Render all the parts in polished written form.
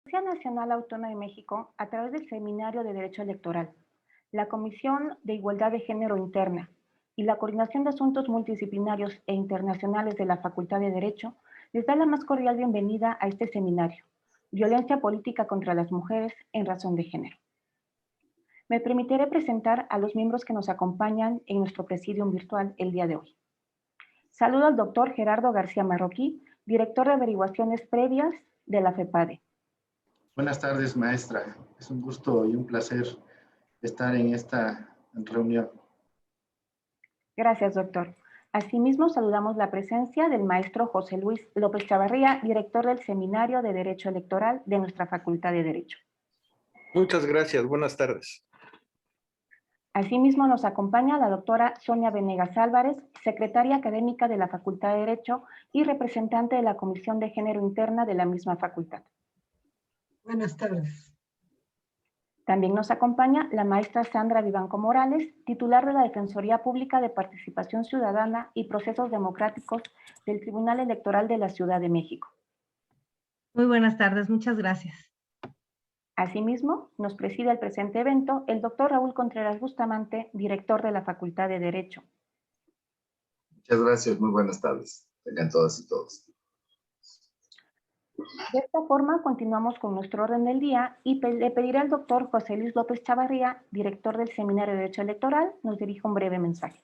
Universidad Nacional Autónoma de México, a través del Seminario de Derecho Electoral, la Comisión de Igualdad de Género Interna y la Coordinación de Asuntos Multidisciplinarios e Internacionales de la Facultad de Derecho, les da la más cordial bienvenida a este seminario, Violencia Política contra las Mujeres en Razón de Género. Me permitiré presentar a los miembros que nos acompañan en nuestro presidium virtual el día de hoy. Saludo al doctor Gerardo García Marroquí, director de averiguaciones previas de la FEPADE. Buenas tardes, maestra. Es un gusto y un placer estar en esta reunión. Gracias, doctor. Asimismo, saludamos la presencia del maestro José Luis López Chavarría, director del Seminario de Derecho Electoral de nuestra Facultad de Derecho. Muchas gracias. Buenas tardes. Asimismo, nos acompaña la doctora Sonia Venegas Álvarez, secretaria académica de la Facultad de Derecho y representante de la Comisión de Género Interna de la misma facultad. Buenas tardes. También nos acompaña la maestra Sandra Vivanco Morales, titular de la Defensoría Pública de Participación Ciudadana y Procesos Democráticos del Tribunal Electoral de la Ciudad de México. Muy buenas tardes, muchas gracias. Asimismo, nos preside el presente evento el doctor Raúl Contreras Bustamante, director de la Facultad de Derecho. Muchas gracias, muy buenas tardes. Tengan todas y todos. De esta forma, continuamos con nuestro orden del día y le pediré al doctor José Luis López Chavarría, director del Seminario de Derecho Electoral, nos dirija un breve mensaje.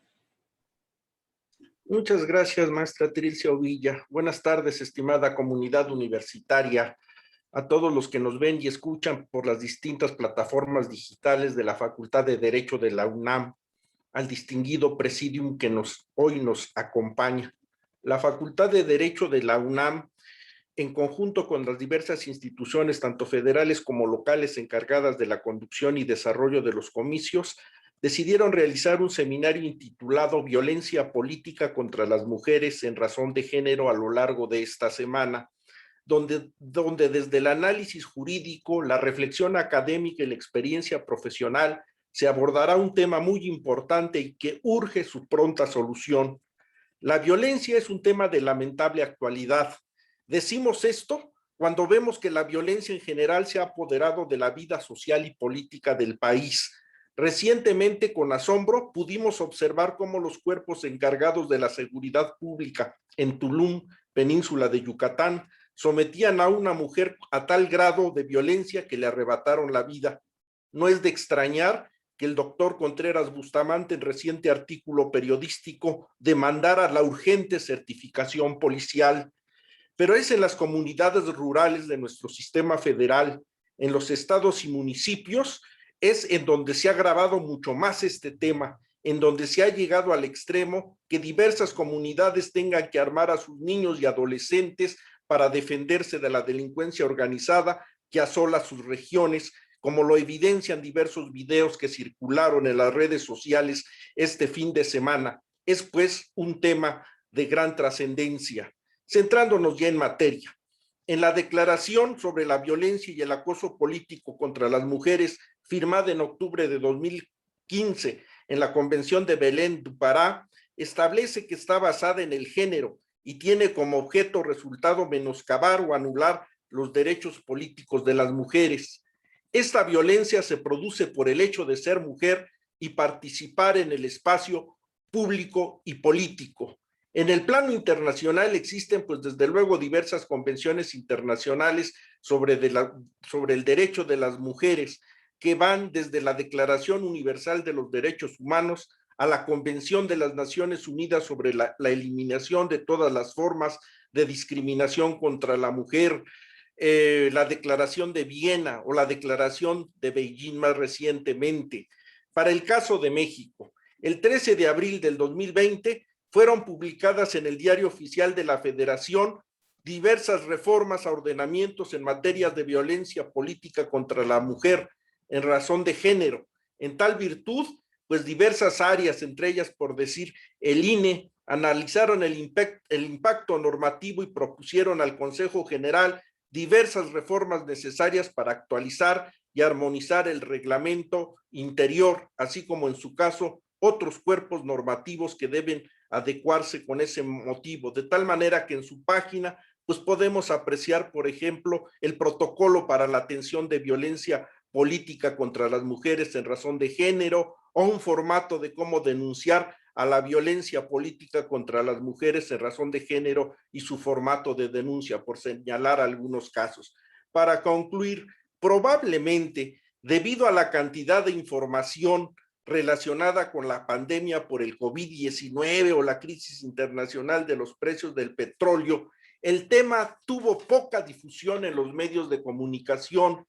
Muchas gracias, maestra Trilcia Ovilla. Buenas tardes, estimada comunidad universitaria, a todos los que nos ven y escuchan por las distintas plataformas digitales de la Facultad de Derecho de la UNAM, al distinguido presidium que hoy nos acompaña. La Facultad de Derecho de la UNAM, en conjunto con las diversas instituciones, tanto federales como locales, encargadas de la conducción y desarrollo de los comicios, decidieron realizar un seminario intitulado Violencia Política contra las Mujeres en Razón de Género a lo largo de esta semana, donde desde el análisis jurídico, la reflexión académica y la experiencia profesional se abordará un tema muy importante y que urge su pronta solución. La violencia es un tema de lamentable actualidad. Decimos esto cuando vemos que la violencia en general se ha apoderado de la vida social y política del país. Recientemente, con asombro, pudimos observar cómo los cuerpos encargados de la seguridad pública en Tulum, península de Yucatán, sometían a una mujer a tal grado de violencia que le arrebataron la vida. No es de extrañar que el doctor Contreras Bustamante, en reciente artículo periodístico, demandara la urgente certificación policial. Pero es en las comunidades rurales de nuestro sistema federal, en los estados y municipios, es en donde se ha agravado mucho más este tema, en donde se ha llegado al extremo que diversas comunidades tengan que armar a sus niños y adolescentes para defenderse de la delincuencia organizada que asola sus regiones, como lo evidencian diversos videos que circularon en las redes sociales este fin de semana. Es pues un tema de gran trascendencia. Centrándonos ya en materia, en la declaración sobre la violencia y el acoso político contra las mujeres, firmada en octubre de 2015 en la Convención de Belén do Pará, establece que está basada en el género y tiene como objeto resultado menoscabar o anular los derechos políticos de las mujeres. Esta violencia se produce por el hecho de ser mujer y participar en el espacio público y político. En el plano internacional existen, pues desde luego, diversas convenciones internacionales sobre el derecho de las mujeres, que van desde la Declaración Universal de los Derechos Humanos a la Convención de las Naciones Unidas sobre la eliminación de todas las formas de discriminación contra la mujer, la Declaración de Viena o la Declaración de Beijing más recientemente. Para el caso de México, el 13 de abril del 2020, fueron publicadas en el Diario Oficial de la Federación diversas reformas a ordenamientos en materias de violencia política contra la mujer en razón de género. En tal virtud, pues diversas áreas, entre ellas, por decir, el INE, analizaron el impacto normativo y propusieron al Consejo General diversas reformas necesarias para actualizar y armonizar el reglamento interior, así como en su caso otros cuerpos normativos que deben adecuarse con ese motivo, de tal manera que en su página pues podemos apreciar, por ejemplo, el protocolo para la atención de violencia política contra las mujeres en razón de género, o un formato de cómo denunciar a la violencia política contra las mujeres en razón de género y su formato de denuncia, por señalar algunos casos. Para concluir, probablemente, debido a la cantidad de información relacionada con la pandemia por el COVID-19 o la crisis internacional de los precios del petróleo, el tema tuvo poca difusión en los medios de comunicación.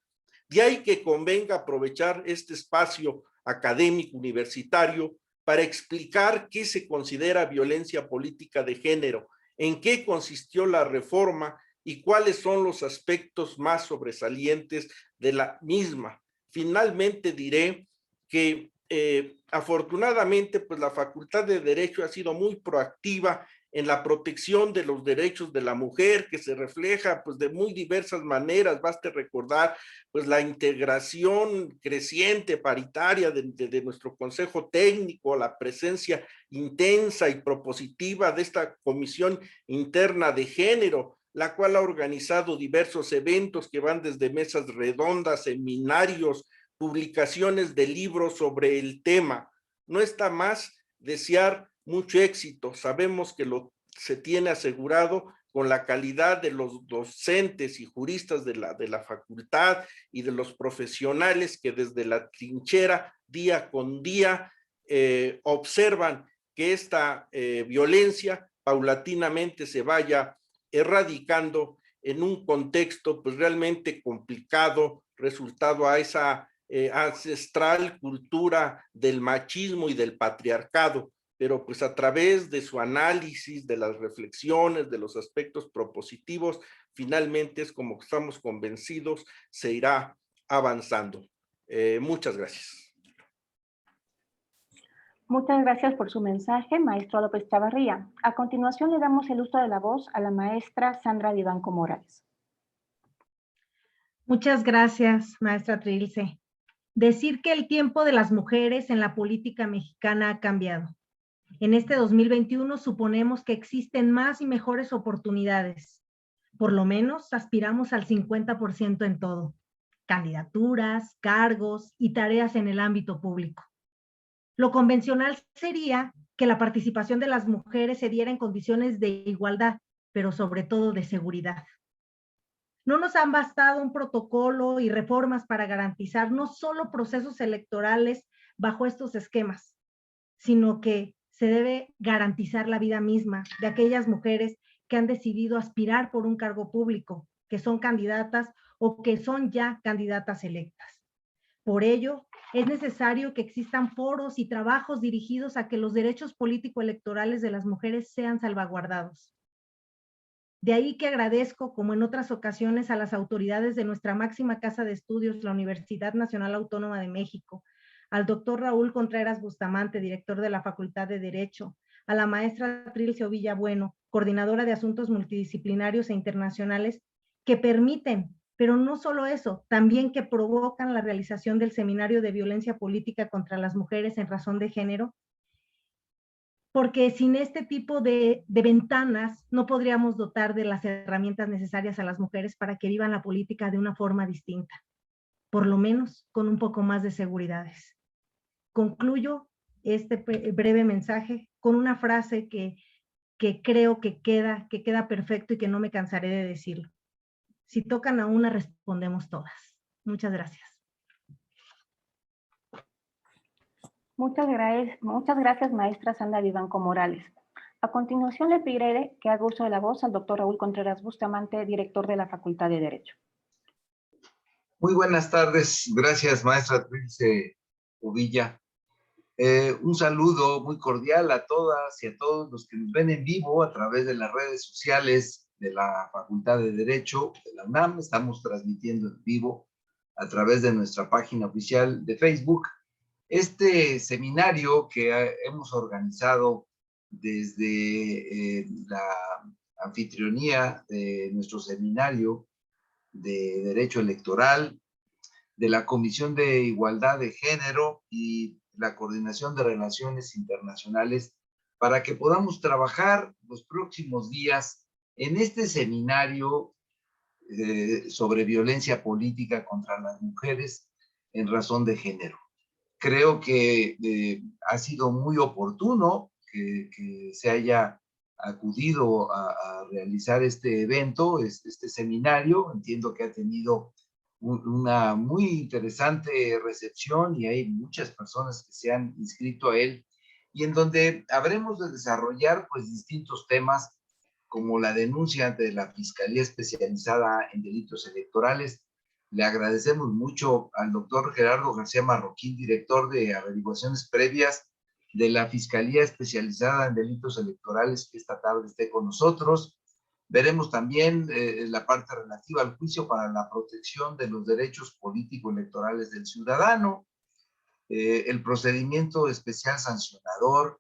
De ahí que convenga aprovechar este espacio académico universitario para explicar qué se considera violencia política de género, en qué consistió la reforma y cuáles son los aspectos más sobresalientes de la misma. Finalmente diré que afortunadamente pues la Facultad de Derecho ha sido muy proactiva en la protección de los derechos de la mujer, que se refleja pues de muy diversas maneras. Baste recordar pues la integración creciente, paritaria de nuestro Consejo Técnico, la presencia intensa y propositiva de esta Comisión Interna de Género, la cual ha organizado diversos eventos que van desde mesas redondas, seminarios, publicaciones de libros sobre el tema. No está más desear mucho éxito. Sabemos que se tiene asegurado con la calidad de los docentes y juristas de la facultad y de los profesionales que desde la trinchera día con día observan que esta violencia paulatinamente se vaya erradicando en un contexto pues realmente complicado, resultado a esa ancestral cultura del machismo y del patriarcado, pero pues a través de su análisis, de las reflexiones, de los aspectos propositivos, finalmente es como que estamos convencidos, se irá avanzando. Muchas gracias. Muchas gracias por su mensaje, maestro López Chavarría. A continuación le damos el uso de la voz a la maestra Sandra Vivanco Morales. Muchas gracias, maestra Trilce. Decir que el tiempo de las mujeres en la política mexicana ha cambiado. En este 2021 suponemos que existen más y mejores oportunidades. Por lo menos aspiramos al 50% en todo: candidaturas, cargos y tareas en el ámbito público. Lo convencional sería que la participación de las mujeres se diera en condiciones de igualdad, pero sobre todo de seguridad. No nos han bastado un protocolo y reformas para garantizar no solo procesos electorales bajo estos esquemas, sino que se debe garantizar la vida misma de aquellas mujeres que han decidido aspirar por un cargo público, que son candidatas o que son ya candidatas electas. Por ello, es necesario que existan foros y trabajos dirigidos a que los derechos político-electorales de las mujeres sean salvaguardados. De ahí que agradezco, como en otras ocasiones, a las autoridades de nuestra máxima casa de estudios, la Universidad Nacional Autónoma de México, al doctor Raúl Contreras Bustamante, director de la Facultad de Derecho, a la maestra Trilce Ovilla Bueno, coordinadora de Asuntos Multidisciplinarios e Internacionales, que permiten, pero no solo eso, también que provocan la realización del Seminario de Violencia Política contra las Mujeres en Razón de Género, porque sin este tipo de ventanas no podríamos dotar de las herramientas necesarias a las mujeres para que vivan la política de una forma distinta, por lo menos con un poco más de seguridades. Concluyo este breve mensaje con una frase que creo que queda perfecto y que no me cansaré de decirlo. Si tocan a una, respondemos todas. Muchas gracias. Muchas gracias, maestra Sandra Vivanco Morales. A continuación le pediré que haga uso de la voz al doctor Raúl Contreras Bustamante, director de la Facultad de Derecho. Muy buenas tardes. Gracias, maestra Trilce Ovilla. Un saludo muy cordial a todas y a todos los que nos ven en vivo a través de las redes sociales de la Facultad de Derecho de la UNAM. Estamos transmitiendo en vivo a través de nuestra página oficial de Facebook. Este seminario que hemos organizado desde la anfitrionía de nuestro seminario de Derecho Electoral, de la Comisión de Igualdad de Género y la Coordinación de Relaciones Internacionales, para que podamos trabajar los próximos días en este seminario sobre violencia política contra las mujeres en razón de género. Creo que ha sido muy oportuno que se haya acudido a realizar este evento, este seminario. Entiendo que ha tenido una muy interesante recepción y hay muchas personas que se han inscrito a él, y en donde habremos de desarrollar pues distintos temas como la denuncia ante la Fiscalía Especializada en Delitos Electorales. Le agradecemos mucho al doctor Gerardo García Marroquín, director de averiguaciones previas de la Fiscalía Especializada en Delitos Electorales, que esta tarde esté con nosotros. Veremos también la parte relativa al juicio para la protección de los derechos político-electorales del ciudadano, el procedimiento especial sancionador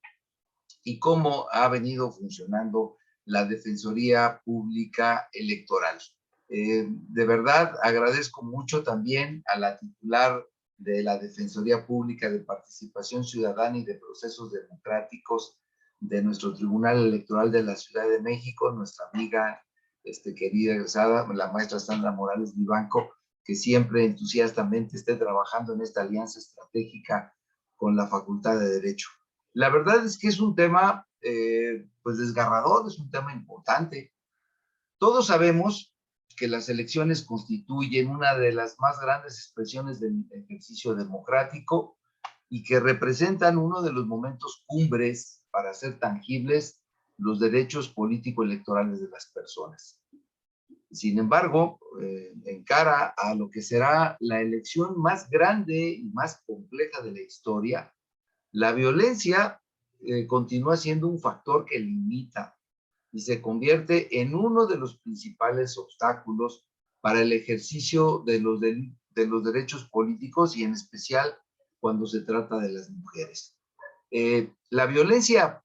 y cómo ha venido funcionando la Defensoría Pública Electoral. De verdad, agradezco mucho también a la titular de la Defensoría Pública de Participación Ciudadana y de Procesos Democráticos de nuestro Tribunal Electoral de la Ciudad de México, nuestra amiga querida egresada, la maestra Sandra Morales Vivanco, que siempre entusiastamente esté trabajando en esta alianza estratégica con la Facultad de Derecho. La verdad es que es un tema pues desgarrador, es un tema importante. Todos sabemos que las elecciones constituyen una de las más grandes expresiones del ejercicio democrático y que representan uno de los momentos cumbres para hacer tangibles los derechos político-electorales de las personas. Sin embargo, en cara a lo que será la elección más grande y más compleja de la historia, la violencia continúa siendo un factor que limita y se convierte en uno de los principales obstáculos para el ejercicio de los derechos políticos y en especial cuando se trata de las mujeres. La violencia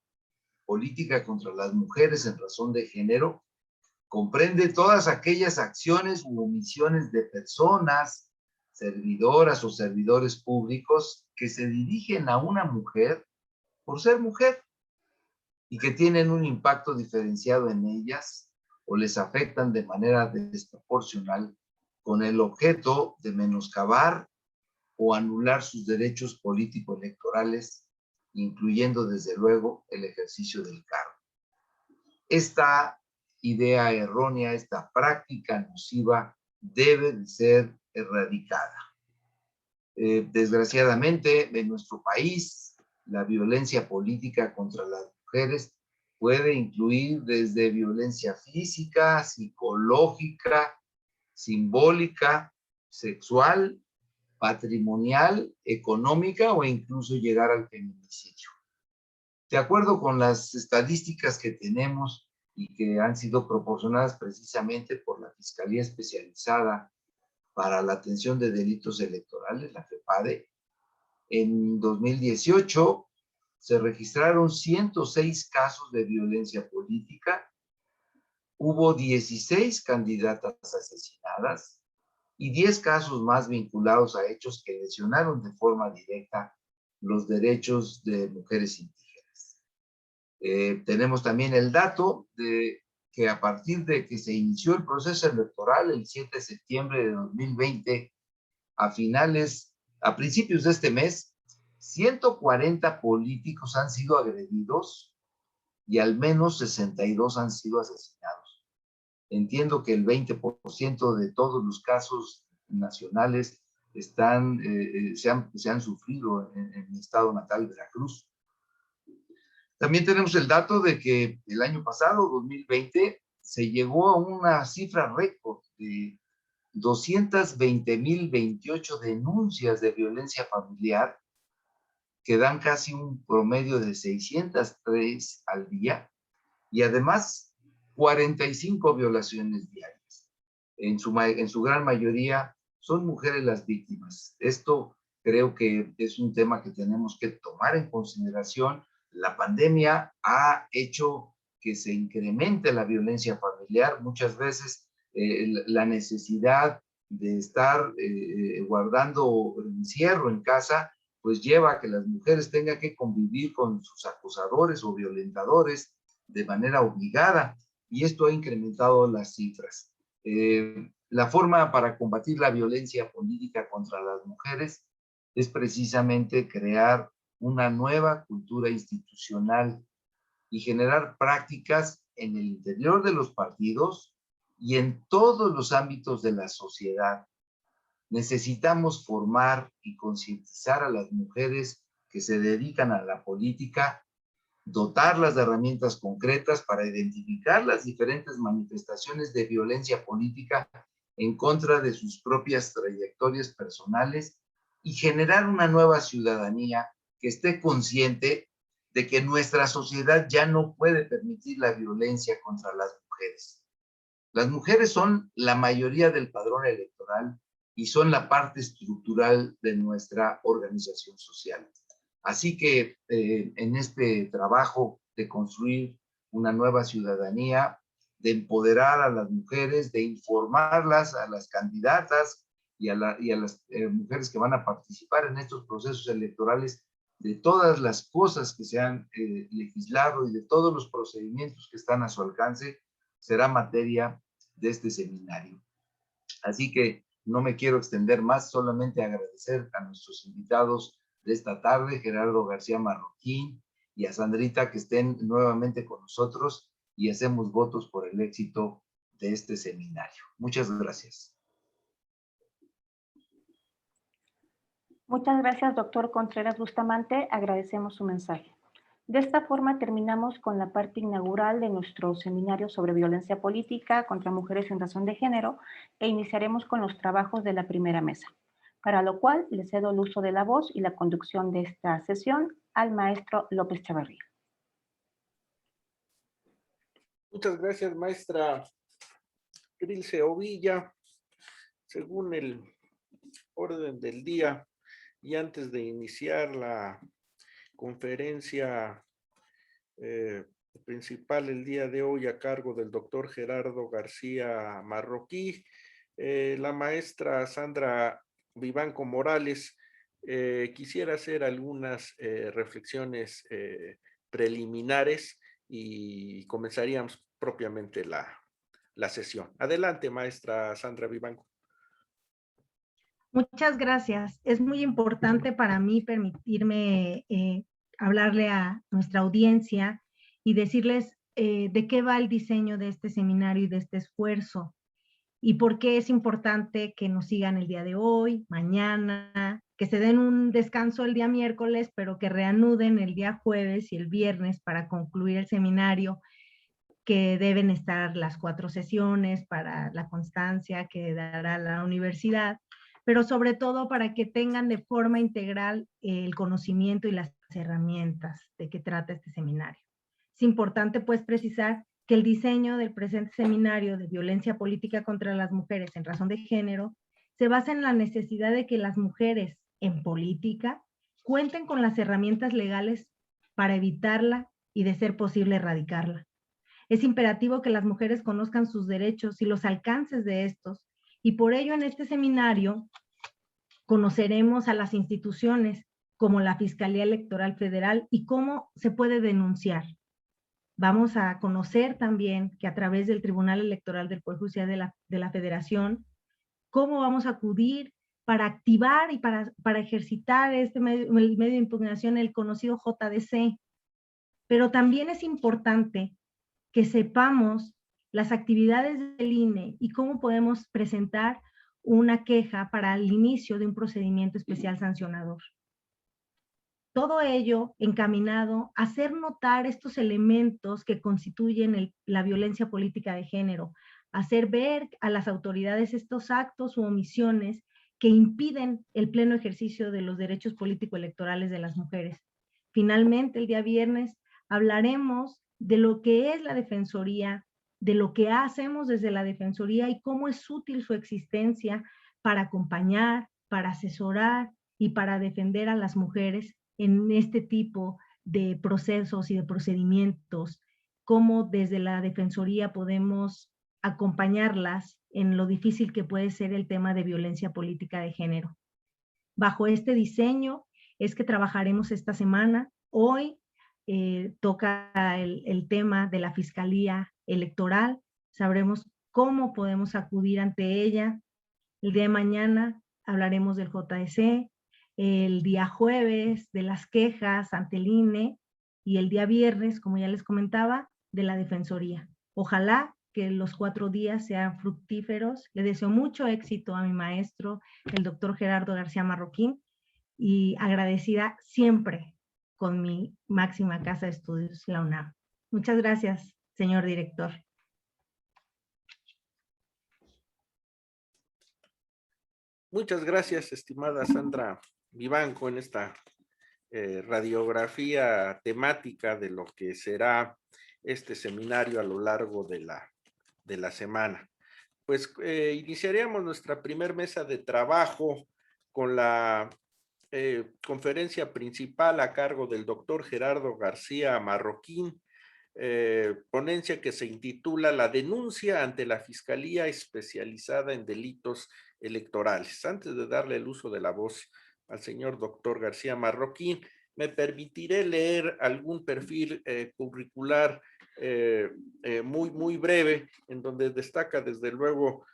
política contra las mujeres en razón de género comprende todas aquellas acciones u omisiones de personas, servidoras o servidores públicos que se dirigen a una mujer por ser mujer y que tienen un impacto diferenciado en ellas o les afectan de manera desproporcional con el objeto de menoscabar o anular sus derechos político-electorales, incluyendo desde luego el ejercicio del cargo. Esta idea errónea, esta práctica nociva debe de ser erradicada. Desgraciadamente, en nuestro país, la violencia política contra las mujeres puede incluir desde violencia física, psicológica, simbólica, sexual, patrimonial, económica o incluso llegar al feminicidio. De acuerdo con las estadísticas que tenemos y que han sido proporcionadas precisamente por la Fiscalía Especializada para la Atención de Delitos Electorales, la FEPADE, en 2018 se registraron 106 casos de violencia política, hubo 16 candidatas asesinadas y 10 casos más vinculados a hechos que lesionaron de forma directa los derechos de mujeres indígenas. Tenemos también el dato de que a partir de que se inició el proceso electoral el 7 de septiembre de 2020, a principios de este mes, 140 políticos han sido agredidos y al menos 62 han sido asesinados. Entiendo que el 20% de todos los casos nacionales se han sufrido en mi estado natal, Veracruz. También tenemos el dato de que el año pasado, 2020, se llegó a una cifra récord de 220,028 denuncias de violencia familiar, que dan casi un promedio de 603 al día, y además 45 violaciones diarias. En su gran mayoría son mujeres las víctimas. Esto creo que es un tema que tenemos que tomar en consideración. La pandemia ha hecho que se incremente la violencia familiar. Muchas veces la necesidad de estar guardando encierro en casa, pues lleva a que las mujeres tengan que convivir con sus acosadores o violentadores de manera obligada. y esto ha incrementado las cifras. La forma para combatir la violencia política contra las mujeres es precisamente crear una nueva cultura institucional y generar prácticas en el interior de los partidos y en todos los ámbitos de la sociedad. Necesitamos formar y concientizar a las mujeres que se dedican a la política, dotarlas de herramientas concretas para identificar las diferentes manifestaciones de violencia política en contra de sus propias trayectorias personales y generar una nueva ciudadanía que esté consciente de que nuestra sociedad ya no puede permitir la violencia contra las mujeres. Las mujeres son la mayoría del padrón electoral y son la parte estructural de nuestra organización social. Así que en este trabajo de construir una nueva ciudadanía, de empoderar a las mujeres, de informarlas a las candidatas y a las mujeres que van a participar en estos procesos electorales de todas las cosas que se han legislado y de todos los procedimientos que están a su alcance, será materia de este seminario. Así que no me quiero extender más, solamente agradecer a nuestros invitados de esta tarde, Gerardo García Marroquín y a Sandrita, que estén nuevamente con nosotros y hacemos votos por el éxito de este seminario. Muchas gracias. Muchas gracias, doctor Contreras Bustamante. Agradecemos su mensaje. De esta forma terminamos con la parte inaugural de nuestro seminario sobre violencia política contra mujeres en razón de género e iniciaremos con los trabajos de la primera mesa, para lo cual le cedo el uso de la voz y la conducción de esta sesión al maestro López Chavarría. Muchas gracias, maestra Trilce Ovilla. Según el orden del día y antes de iniciar la conferencia principal el día de hoy a cargo del doctor Gerardo García Marroquí, la maestra Sandra Vivanco Morales quisiera hacer algunas reflexiones preliminares y comenzaríamos propiamente la sesión. Adelante, maestra Sandra Vivanco. Muchas gracias. Es muy importante para mí permitirme hablarle a nuestra audiencia y decirles de qué va el diseño de este seminario y de este esfuerzo y por qué es importante que nos sigan el día de hoy, mañana, que se den un descanso el día miércoles, pero que reanuden el día jueves y el viernes para concluir el seminario, que deben estar las 4 sesiones para la constancia que dará la universidad, pero sobre todo para que tengan de forma integral el conocimiento y las herramientas de que trata este seminario. Es importante pues precisar que el diseño del presente seminario de violencia política contra las mujeres en razón de género se basa en la necesidad de que las mujeres en política cuenten con las herramientas legales para evitarla y, de ser posible, erradicarla. Es imperativo que las mujeres conozcan sus derechos y los alcances de estos, y por ello en este seminario conoceremos a las instituciones como la Fiscalía Electoral Federal y cómo se puede denunciar. Vamos a conocer también que a través del Tribunal Electoral del Poder Judicial de la Federación, cómo vamos a acudir para activar y para ejercitar el medio de impugnación, el conocido JDC. Pero también es importante que sepamos las actividades del INE y cómo podemos presentar una queja para el inicio de un procedimiento especial sancionador. Todo ello encaminado a hacer notar estos elementos que constituyen la violencia política de género, hacer ver a las autoridades estos actos u omisiones que impiden el pleno ejercicio de los derechos político-electorales de las mujeres. Finalmente, el día viernes hablaremos de lo que es la Defensoría, de lo que hacemos desde la Defensoría y cómo es útil su existencia para acompañar, para asesorar y para defender a las mujeres en este tipo de procesos y de procedimientos, cómo desde la Defensoría podemos acompañarlas en lo difícil que puede ser el tema de violencia política de género. Bajo este diseño es que trabajaremos esta semana. Hoy toca el tema de la Fiscalía electoral, sabremos cómo podemos acudir ante ella. El día de mañana hablaremos del JSC, el día jueves de las quejas ante el INE y el día viernes, como ya les comentaba, de la Defensoría. Ojalá que los 4 días sean fructíferos. Le deseo mucho éxito a mi maestro, el doctor Gerardo García Marroquín, y agradecida siempre con mi máxima casa de estudios, la UNAM. Muchas gracias, señor director. Muchas gracias, estimada Sandra Vivanco, en esta radiografía temática de lo que será este seminario a lo largo de la semana. Pues iniciaríamos nuestra primer mesa de trabajo con la conferencia principal a cargo del doctor Gerardo García Marroquín, ponencia que se intitula La denuncia ante la Fiscalía Especializada en Delitos Electorales. Antes de darle el uso de la voz al señor doctor García Marroquín, me permitiré leer algún perfil curricular muy breve, en donde destaca desde luego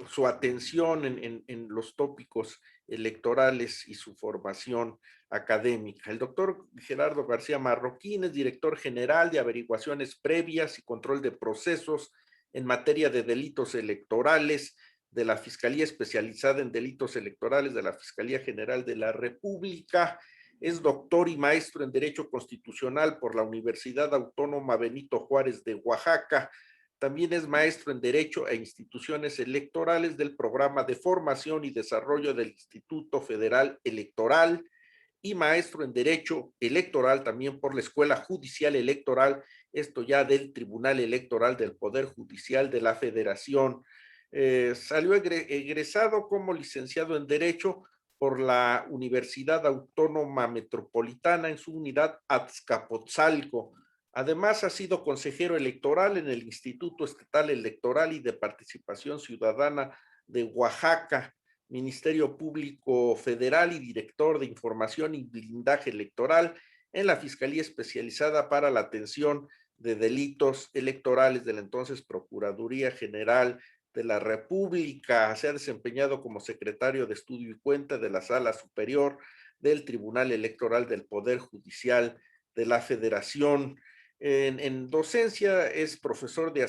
su atención en los tópicos electorales y su formación académica. El doctor Gerardo García Marroquín es director general de averiguaciones previas y control de procesos en materia de delitos electorales de la Fiscalía Especializada en Delitos Electorales de la Fiscalía General de la República. Es doctor y maestro en Derecho Constitucional por la Universidad Autónoma Benito Juárez de Oaxaca. También es maestro en Derecho e Instituciones Electorales del Programa de Formación y Desarrollo del Instituto Federal Electoral y maestro en Derecho Electoral también por la Escuela Judicial Electoral, esto ya del Tribunal Electoral del Poder Judicial de la Federación. Salió egresado como licenciado en Derecho por la Universidad Autónoma Metropolitana en su unidad Azcapotzalco. Además, ha sido consejero electoral en el Instituto Estatal Electoral y de Participación Ciudadana de Oaxaca, Ministerio Público Federal y director de Información y Blindaje Electoral en la Fiscalía Especializada para la Atención de Delitos Electorales de la entonces Procuraduría General de la República. Se ha desempeñado como secretario de Estudio y Cuenta de la Sala Superior del Tribunal Electoral del Poder Judicial de la Federación. En docencia es profesor de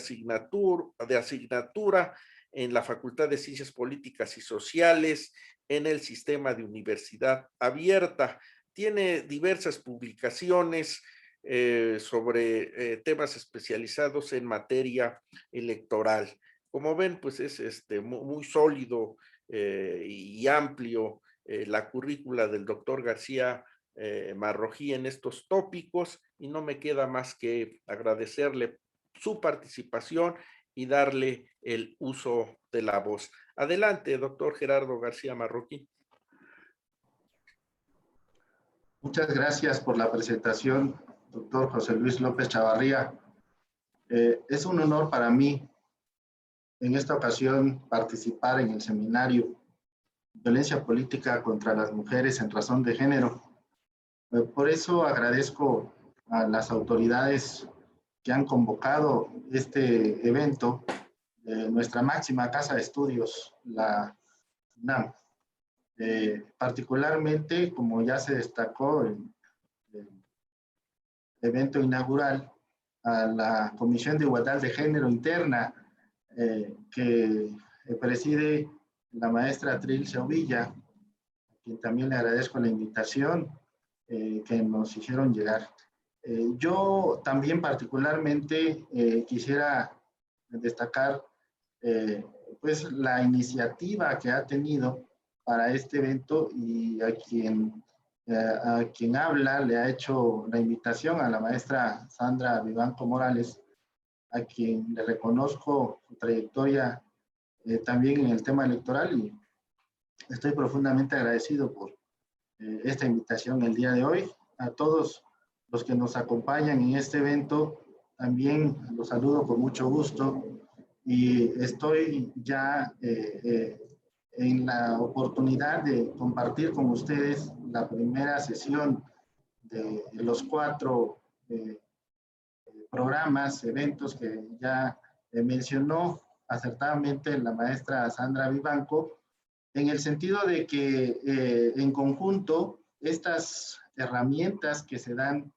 asignatura en la Facultad de Ciencias Políticas y Sociales, en el sistema de universidad abierta. Tiene diversas publicaciones sobre temas especializados en materia electoral. Como ven, pues es muy sólido y amplio la currícula del doctor García Marroquín en estos tópicos, y no me queda más que agradecerle su participación y darle el uso de la voz. Adelante, doctor Gerardo García Marroquín. Muchas gracias por la presentación, doctor José Luis López Chavarría. Es un honor para mí en esta ocasión participar en el seminario Violencia Política contra las Mujeres en Razón de Género. Por eso agradezco a las autoridades que han convocado este evento, nuestra máxima casa de estudios, la UNAM. Particularmente, como ya se destacó en el evento inaugural, a la Comisión de Igualdad de Género Interna, que preside la maestra Trilce Ovilla, a quien también le agradezco la invitación que nos hicieron llegar. Yo también particularmente quisiera destacar pues la iniciativa que ha tenido para este evento, y a quien habla le ha hecho la invitación a la maestra Sandra Vivanco Morales, a quien le reconozco su trayectoria también en el tema electoral, y estoy profundamente agradecido por esta invitación el día de hoy. A todos los que nos acompañan en este evento, también los saludo con mucho gusto, y estoy ya en la oportunidad de compartir con ustedes la primera sesión de los 4 programas, eventos que ya mencionó acertadamente la maestra Sandra Vivanco, en el sentido de que en conjunto estas herramientas que se dan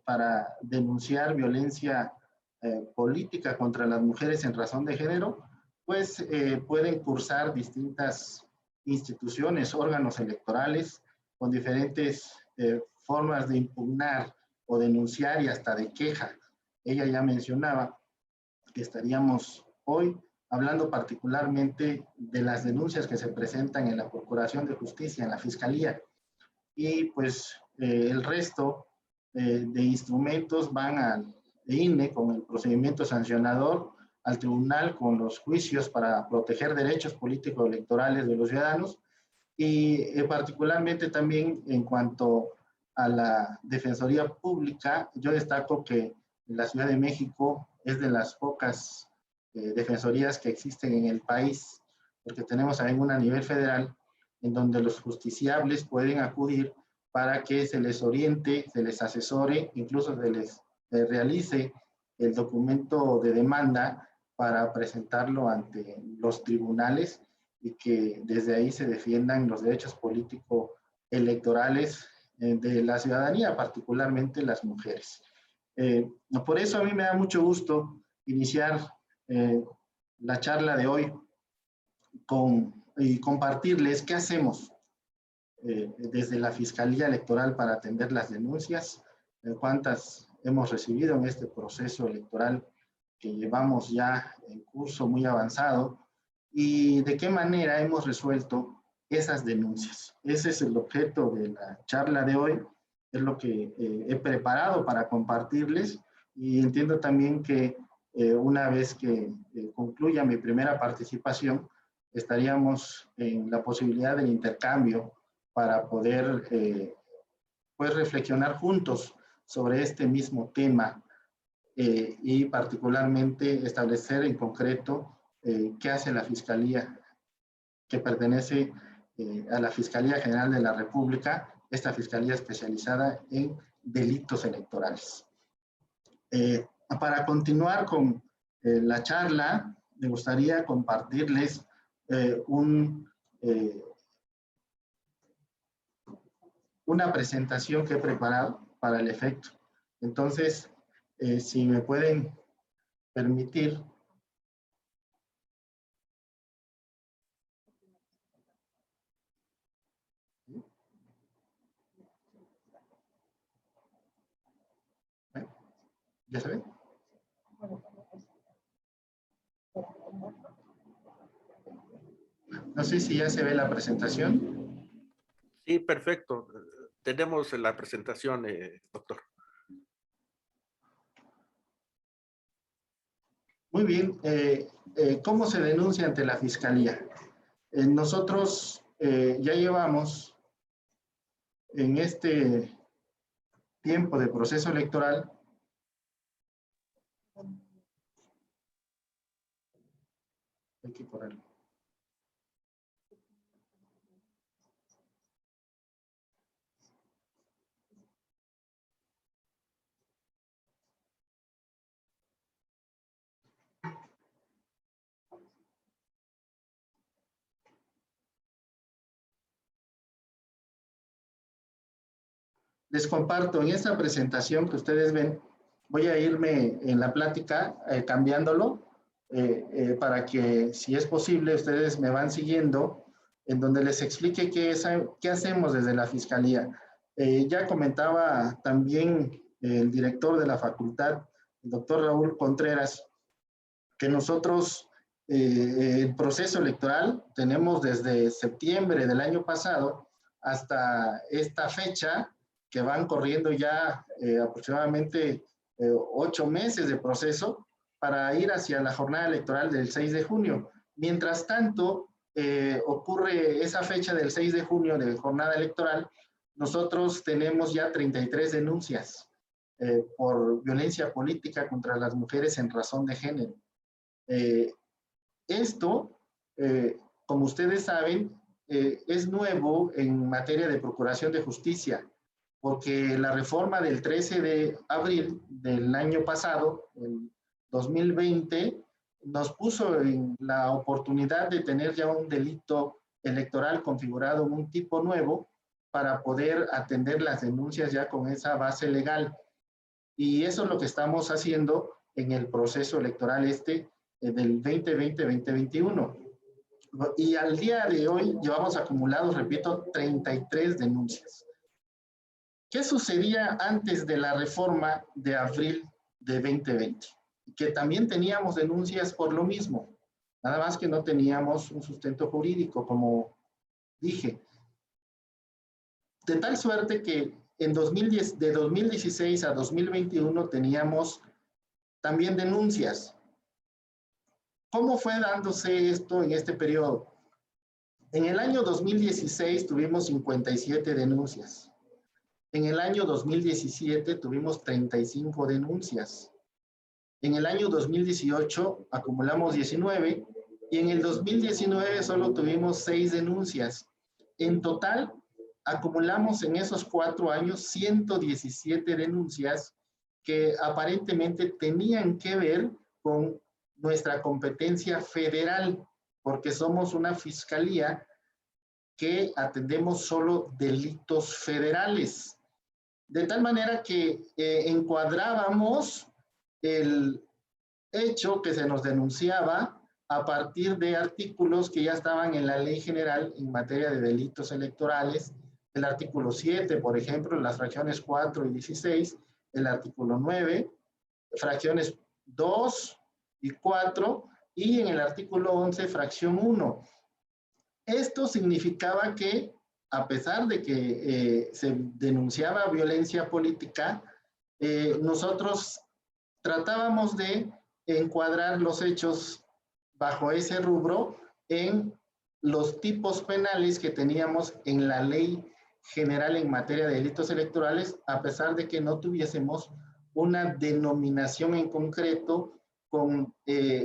para denunciar violencia política contra las mujeres en razón de género, pues pueden cursar distintas instituciones, órganos electorales con diferentes formas de impugnar o denunciar y hasta de queja. Ella ya mencionaba que estaríamos hoy hablando particularmente de las denuncias que se presentan en la Procuración de Justicia, en la Fiscalía, y pues el resto de instrumentos van al INE con el procedimiento sancionador, al tribunal con los juicios para proteger derechos políticos electorales de los ciudadanos, y particularmente también en cuanto a la Defensoría Pública, yo destaco que la Ciudad de México es de las pocas defensorías que existen en el país, porque tenemos también una a nivel federal en donde los justiciables pueden acudir para que se les oriente, se les asesore, incluso se les realice el documento de demanda para presentarlo ante los tribunales y que desde ahí se defiendan los derechos políticos electorales de la ciudadanía, particularmente las mujeres. Por eso a mí me da mucho gusto iniciar la charla de hoy y compartirles qué hacemos desde la Fiscalía Electoral para atender las denuncias, cuántas hemos recibido en este proceso electoral que llevamos ya en curso muy avanzado y de qué manera hemos resuelto esas denuncias. Ese es el objeto de la charla de hoy, es lo que he preparado para compartirles y entiendo también que una vez que concluya mi primera participación, estaríamos en la posibilidad del intercambio para poder pues reflexionar juntos sobre este mismo tema y particularmente establecer en concreto qué hace la Fiscalía, que pertenece a la Fiscalía General de la República, esta Fiscalía especializada en delitos electorales. Para continuar con la charla, me gustaría compartirles una presentación que he preparado para el efecto. Entonces, si me pueden permitir. ¿Ya se ve? No sé si ya se ve la presentación. Sí, perfecto. Tenemos la presentación, doctor. Muy bien. ¿Cómo se denuncia ante la Fiscalía? Nosotros ya llevamos en este tiempo de proceso electoral hay que correrlo. Les comparto en esta presentación que ustedes ven, voy a irme en la plática cambiándolo para que, si es posible, ustedes me van siguiendo, en donde les explique qué hacemos desde la Fiscalía. Ya comentaba también el director de la facultad, el doctor Raúl Contreras, que nosotros el proceso electoral tenemos desde septiembre del año pasado hasta esta fecha, que van corriendo ya aproximadamente 8 meses de proceso para ir hacia la jornada electoral del 6 de junio. Mientras tanto, ocurre esa fecha del 6 de junio de jornada electoral, nosotros tenemos ya 33 denuncias por violencia política contra las mujeres en razón de género. Esto, como ustedes saben, es nuevo en materia de procuración de justicia. porque la reforma del 13 de abril del año pasado, el 2020, nos puso en la oportunidad de tener ya un delito electoral configurado en un tipo nuevo para poder atender las denuncias ya con esa base legal. Y eso es lo que estamos haciendo en el proceso electoral del 2020-2021. Y al día de hoy llevamos acumulados, repito, 33 denuncias. ¿Qué sucedía antes de la reforma de abril de 2020? Que también teníamos denuncias por lo mismo, nada más que no teníamos un sustento jurídico, como dije. De tal suerte que en 2010, de 2016 a 2021 teníamos también denuncias. ¿Cómo fue dándose esto en este periodo? En el año 2016 tuvimos 57 denuncias. En el año 2017 tuvimos 35 denuncias. En el año 2018 acumulamos 19 y en el 2019 solo tuvimos 6 denuncias. En total, acumulamos en esos 4 años 117 denuncias que aparentemente tenían que ver con nuestra competencia federal, porque somos una fiscalía que atendemos solo delitos federales. De tal manera que encuadrábamos el hecho que se nos denunciaba a partir de artículos que ya estaban en la Ley General en materia de delitos electorales, el artículo 7, por ejemplo, en las fracciones 4 y 16, el artículo 9, fracciones 2 y 4, y en el artículo 11, fracción 1. Esto significaba que, a pesar de que se denunciaba violencia política, nosotros tratábamos de encuadrar los hechos bajo ese rubro en los tipos penales que teníamos en la Ley General en materia de delitos electorales, a pesar de que no tuviésemos una denominación en concreto con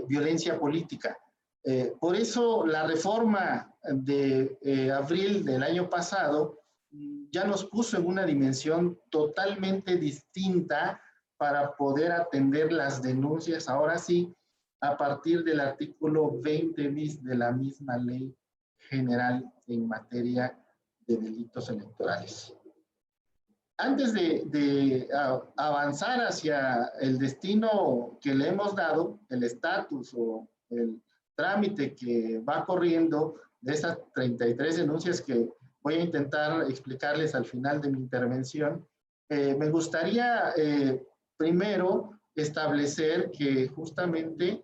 violencia política. Por eso la reforma de abril del año pasado ya nos puso en una dimensión totalmente distinta para poder atender las denuncias, ahora sí, a partir del artículo 20 bis de la misma Ley General en materia de delitos electorales. Antes de avanzar hacia el destino que le hemos dado, el estatus o el trámite que va corriendo de esas 33 denuncias que voy a intentar explicarles al final de mi intervención, me gustaría primero establecer que justamente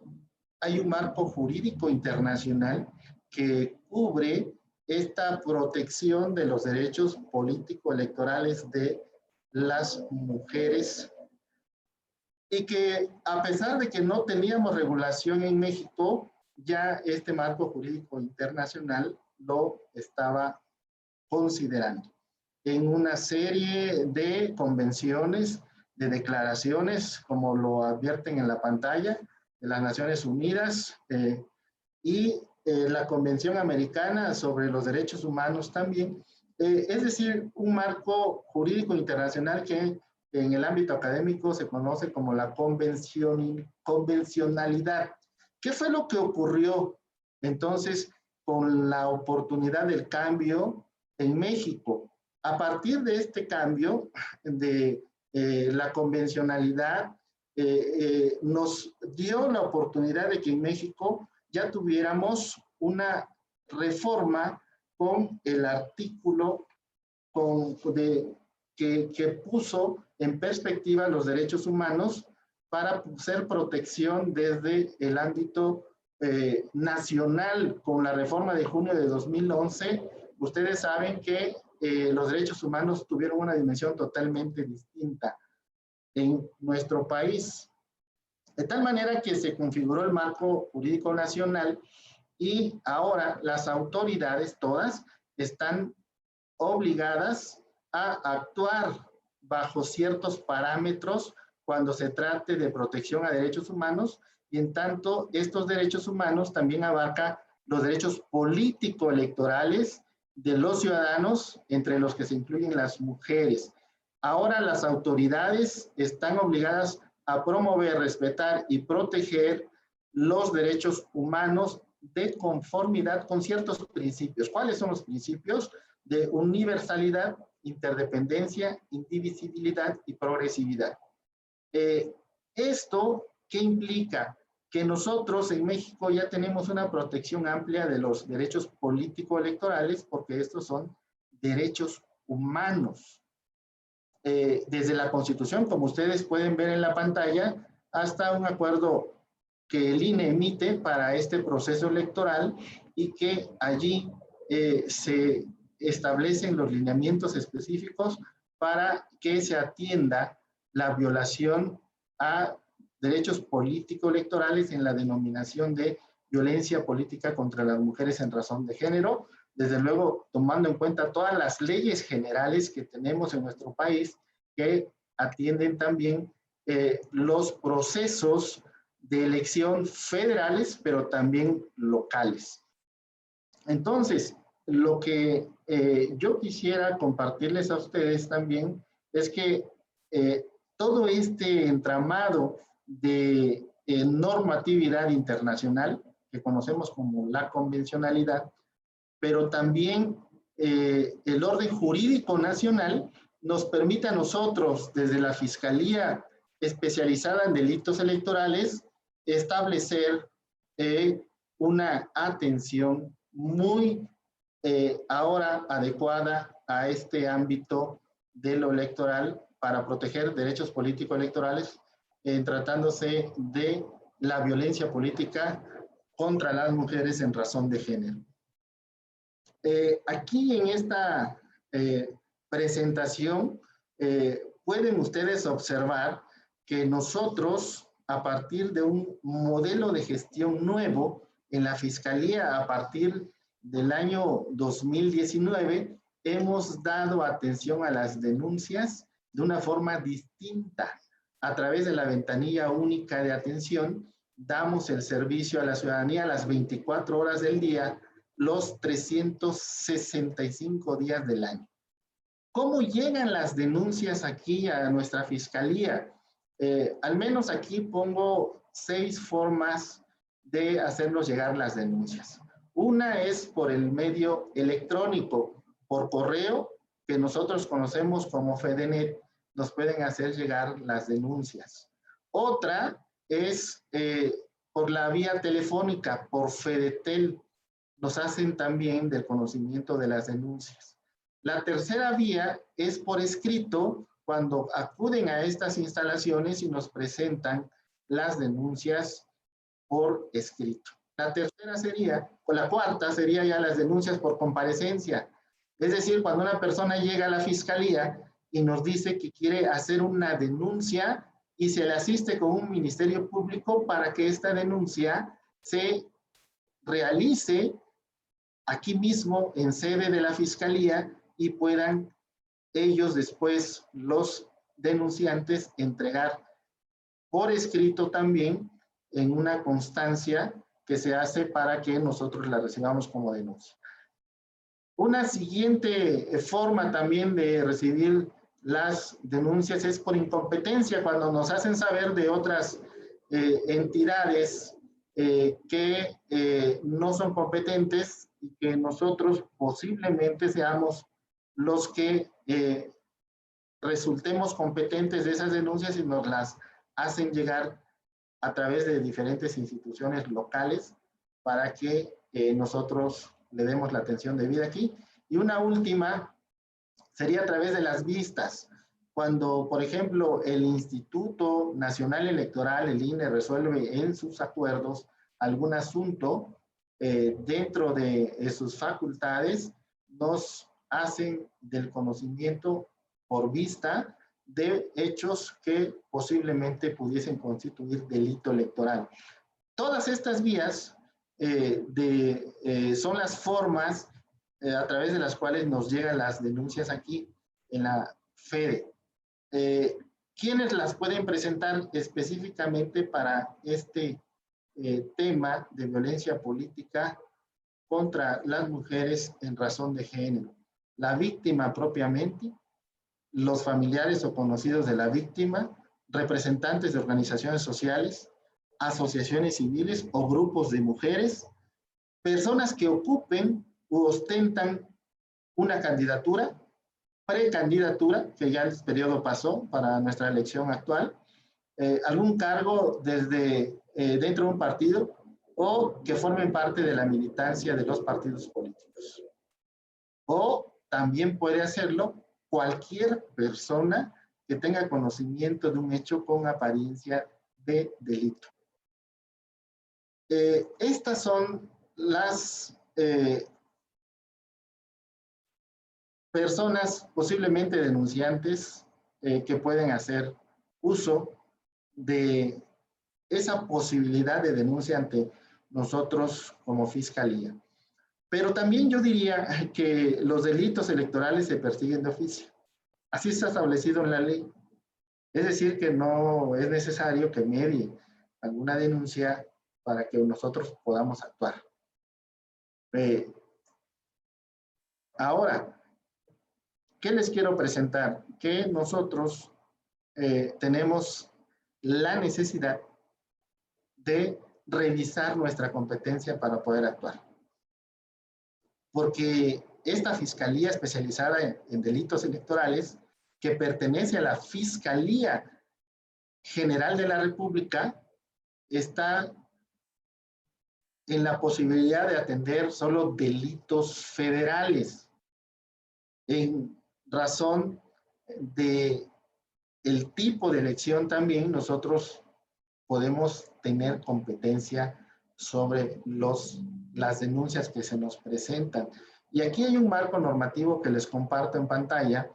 hay un marco jurídico internacional que cubre esta protección de los derechos político-electorales de las mujeres y que a pesar de que no teníamos regulación en México, ya este marco jurídico internacional lo estaba considerando en una serie de convenciones, de declaraciones, como lo advierten en la pantalla, de las Naciones Unidas y la Convención Americana sobre los Derechos Humanos también. Es decir, un marco jurídico internacional que en el ámbito académico se conoce como la convencionalidad. ¿Qué fue lo que ocurrió entonces con la oportunidad del cambio en México? A partir de este cambio de la convencionalidad, nos dio la oportunidad de que en México ya tuviéramos una reforma con el artículo que puso en perspectiva los derechos humanos para ser protección desde el ámbito nacional. Con la reforma de junio de 2011, ustedes saben que los derechos humanos tuvieron una dimensión totalmente distinta en nuestro país. De tal manera que se configuró el marco jurídico nacional y ahora las autoridades todas están obligadas a actuar bajo ciertos parámetros cuando se trate de protección a derechos humanos, y en tanto estos derechos humanos también abarcan los derechos político-electorales de los ciudadanos, entre los que se incluyen las mujeres. Ahora las autoridades están obligadas a promover, respetar y proteger los derechos humanos de conformidad con ciertos principios. ¿Cuáles son los principios? De universalidad, interdependencia, indivisibilidad y progresividad. ¿Esto qué implica? Que nosotros en México ya tenemos una protección amplia de los derechos político-electorales, porque estos son derechos humanos. Desde la Constitución, como ustedes pueden ver en la pantalla, hasta un acuerdo que el INE emite para este proceso electoral y que allí se establecen los lineamientos específicos para que se atienda la violación a derechos político-electorales en la denominación de violencia política contra las mujeres en razón de género, desde luego tomando en cuenta todas las leyes generales que tenemos en nuestro país que atienden también los procesos de elección federales, pero también locales. Entonces, lo que yo quisiera compartirles a ustedes también es que todo este entramado de normatividad internacional, que conocemos como la convencionalidad, pero también el orden jurídico nacional nos permite a nosotros, desde la Fiscalía especializada en delitos electorales, establecer una atención muy ahora adecuada a este ámbito de lo electoral para proteger derechos político-electorales, tratándose de la violencia política contra las mujeres en razón de género. Aquí en esta presentación pueden ustedes observar que nosotros, a partir de un modelo de gestión nuevo en la Fiscalía, a partir del año 2019, hemos dado atención a las denuncias de una forma distinta. A través de la ventanilla única de atención, damos el servicio a la ciudadanía a las 24 horas del día, los 365 días del año. ¿Cómo llegan las denuncias aquí a nuestra Fiscalía? Al menos aquí pongo 6 formas de hacernos llegar las denuncias. Una es por el medio electrónico, por correo, que nosotros conocemos como FEDENET, nos pueden hacer llegar las denuncias. Otra es por la vía telefónica, por FEDETEL, nos hacen también del conocimiento de las denuncias. La tercera vía es por escrito, cuando acuden a estas instalaciones y nos presentan las denuncias por escrito. La tercera sería, o la cuarta sería ya las denuncias por comparecencia. Es decir, cuando una persona llega a la Fiscalía y nos dice que quiere hacer una denuncia y se le asiste con un ministerio público para que esta denuncia se realice aquí mismo en sede de la Fiscalía y puedan ellos después, los denunciantes, entregar por escrito también en una constancia que se hace para que nosotros la recibamos como denuncia. Una siguiente forma también de recibir las denuncias es por incompetencia, cuando nos hacen saber de otras entidades que no son competentes y que nosotros posiblemente seamos los que resultemos competentes de esas denuncias y nos las hacen llegar a través de diferentes instituciones locales para que nosotros le demos la atención debida aquí. Y una última sería a través de las vistas. Cuando, por ejemplo, el Instituto Nacional Electoral, el INE, resuelve en sus acuerdos algún asunto dentro de sus facultades, nos hacen del conocimiento por vista de hechos que posiblemente pudiesen constituir delito electoral. Todas estas vías son las formas a través de las cuales nos llegan las denuncias aquí en la FEDE. ¿Quiénes las pueden presentar específicamente para este tema de violencia política contra las mujeres en razón de género? La víctima propiamente, los familiares o conocidos de la víctima, representantes de organizaciones sociales, asociaciones civiles o grupos de mujeres, personas que ocupen u ostentan una candidatura, precandidatura, que ya el periodo pasó para nuestra elección actual, algún cargo desde dentro de un partido o que formen parte de la militancia de los partidos políticos. O también puede hacerlo cualquier persona que tenga conocimiento de un hecho con apariencia de delito. Estas son las personas posiblemente denunciantes que pueden hacer uso de esa posibilidad de denuncia ante nosotros como Fiscalía. Pero también yo diría que los delitos electorales se persiguen de oficio. Así está establecido en la ley. Es decir, que no es necesario que medie alguna denuncia para que nosotros podamos actuar. Ahora, ¿qué les quiero presentar? Que nosotros tenemos la necesidad de revisar nuestra competencia para poder actuar. Porque esta Fiscalía especializada en delitos electorales, que pertenece a la Fiscalía General de la República, está en la posibilidad de atender solo delitos federales, en razón de el tipo de elección también nosotros podemos tener competencia sobre las denuncias que se nos presentan. Y aquí hay un marco normativo que les comparto en pantalla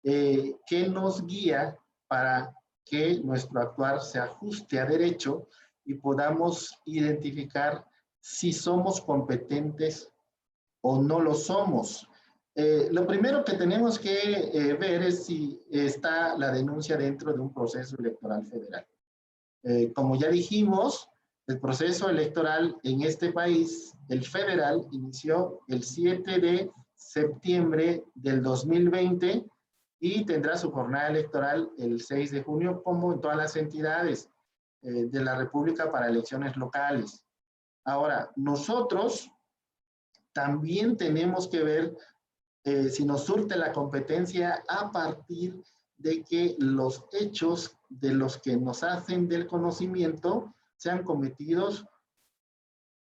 que nos guía para que nuestro actuar se ajuste a derecho y podamos identificar si somos competentes o no lo somos. Lo primero que tenemos que ver es si está la denuncia dentro de un proceso electoral federal. Como ya dijimos, el proceso electoral en este país, el federal, inició el 7 de septiembre del 2020 y tendrá su jornada electoral el 6 de junio, como en todas las entidades de la República para elecciones locales. Ahora, nosotros también tenemos que ver si nos surte la competencia a partir de que los hechos de los que nos hacen del conocimiento sean cometidos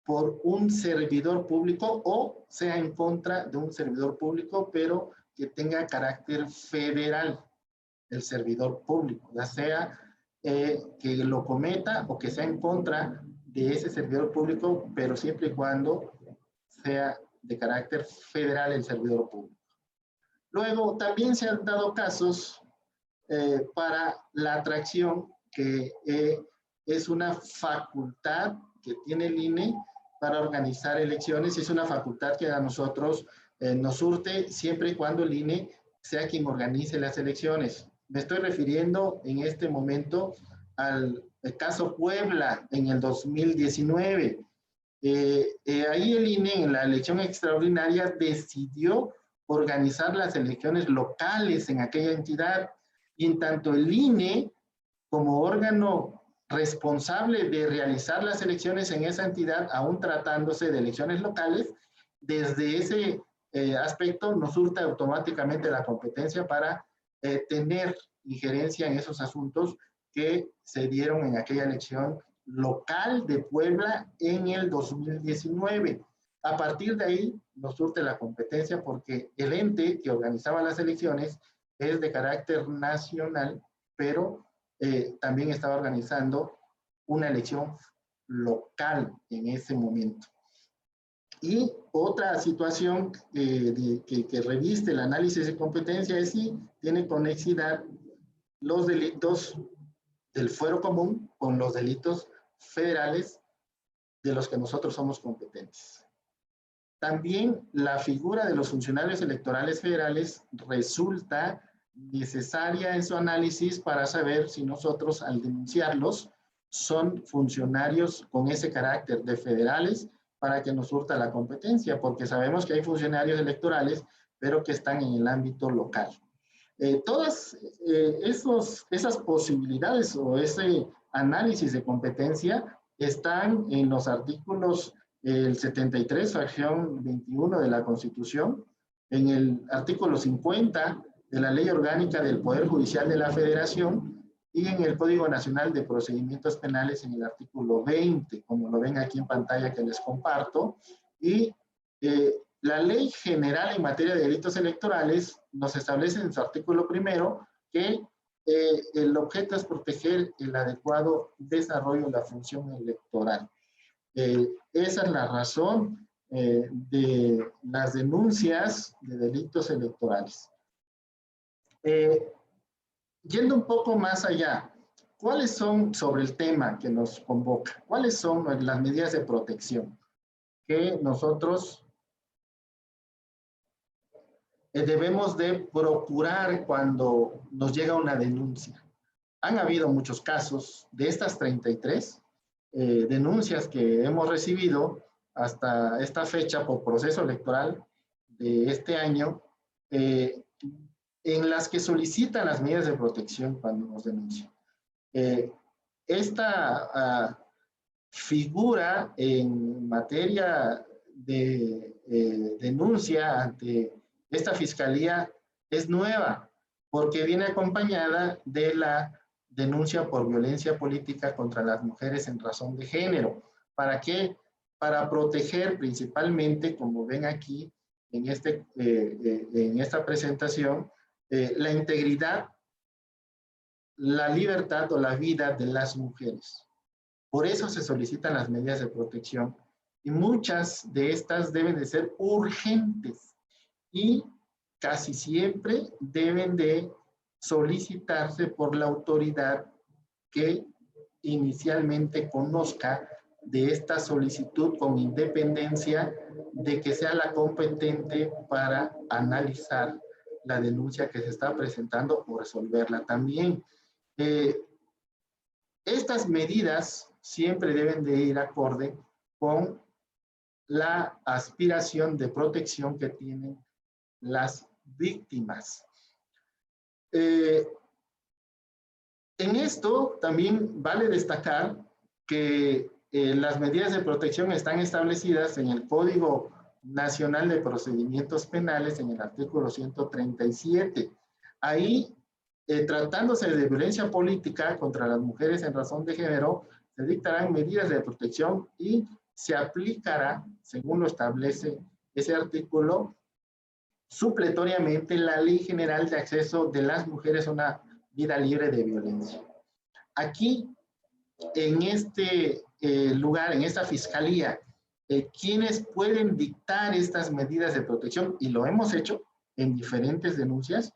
por un servidor público o sea en contra de un servidor público, pero que tenga carácter federal, el servidor público, ya sea que lo cometa o que sea en contra de ese servidor público, pero siempre y cuando sea de carácter federal el servidor público. Luego, también se han dado casos para la atracción, que es una facultad que tiene el INE para organizar elecciones, y es una facultad que a nosotros nos surte siempre y cuando el INE sea quien organice las elecciones. Me estoy refiriendo en este momento al caso Puebla en el 2019. Ahí el INE en la elección extraordinaria decidió organizar las elecciones locales en aquella entidad, y en tanto el INE como órgano responsable de realizar las elecciones en esa entidad, aún tratándose de elecciones locales, desde ese aspecto nos surta automáticamente la competencia para tener injerencia en esos asuntos que se dieron en aquella elección local de Puebla en el 2019. A partir de ahí nos surte la competencia porque el ente que organizaba las elecciones es de carácter nacional, pero también estaba organizando una elección local en ese momento. Y otra situación que reviste el análisis de competencia es si tiene conexidad los delitos del fuero común con los delitos federales de los que nosotros somos competentes. También la figura de los funcionarios electorales federales resulta necesaria en su análisis para saber si nosotros, al denunciarlos, son funcionarios con ese carácter de federales para que nos surta la competencia, porque sabemos que hay funcionarios electorales, pero que están en el ámbito local. Todas esas posibilidades o ese análisis de competencia están en los artículos el 73, fracción 21 de la Constitución, en el artículo 50 de la Ley Orgánica del Poder Judicial de la Federación y en el Código Nacional de Procedimientos Penales en el artículo 20, como lo ven aquí en pantalla que les comparto. Y la Ley General en materia de delitos electorales nos establece en su artículo primero que el objeto es proteger el adecuado desarrollo de la función electoral. Esa es la razón de las denuncias de delitos electorales. Yendo un poco más allá, ¿cuáles son, sobre el tema que nos convoca, cuáles son las medidas de protección que nosotros debemos de procurar cuando nos llega una denuncia? Han habido muchos casos de estas 33 denuncias que hemos recibido hasta esta fecha por proceso electoral de este año, en las que solicitan las medidas de protección cuando nos denuncian. Esta figura en materia de denuncia ante esta fiscalía es nueva, porque viene acompañada de la denuncia por violencia política contra las mujeres en razón de género. ¿Para qué? Para proteger principalmente, como ven aquí en esta presentación, la integridad, la libertad o la vida de las mujeres. Por eso se solicitan las medidas de protección y muchas de estas deben de ser urgentes y casi siempre deben de solicitarse por la autoridad que inicialmente conozca de esta solicitud, con independencia de que sea la competente para analizar la denuncia que se está presentando o resolverla también. Estas medidas siempre deben de ir acorde con la aspiración de protección que tienen las víctimas. En esto también vale destacar que las medidas de protección están establecidas en el Código Nacional de Procedimientos Penales en el artículo 137. Ahí, tratándose de violencia política contra las mujeres en razón de género, se dictarán medidas de protección y se aplicará, según lo establece ese artículo, supletoriamente la Ley General de Acceso de las Mujeres a una Vida Libre de Violencia. Aquí, en este lugar, en esta fiscalía, quienes pueden dictar estas medidas de protección, y lo hemos hecho en diferentes denuncias,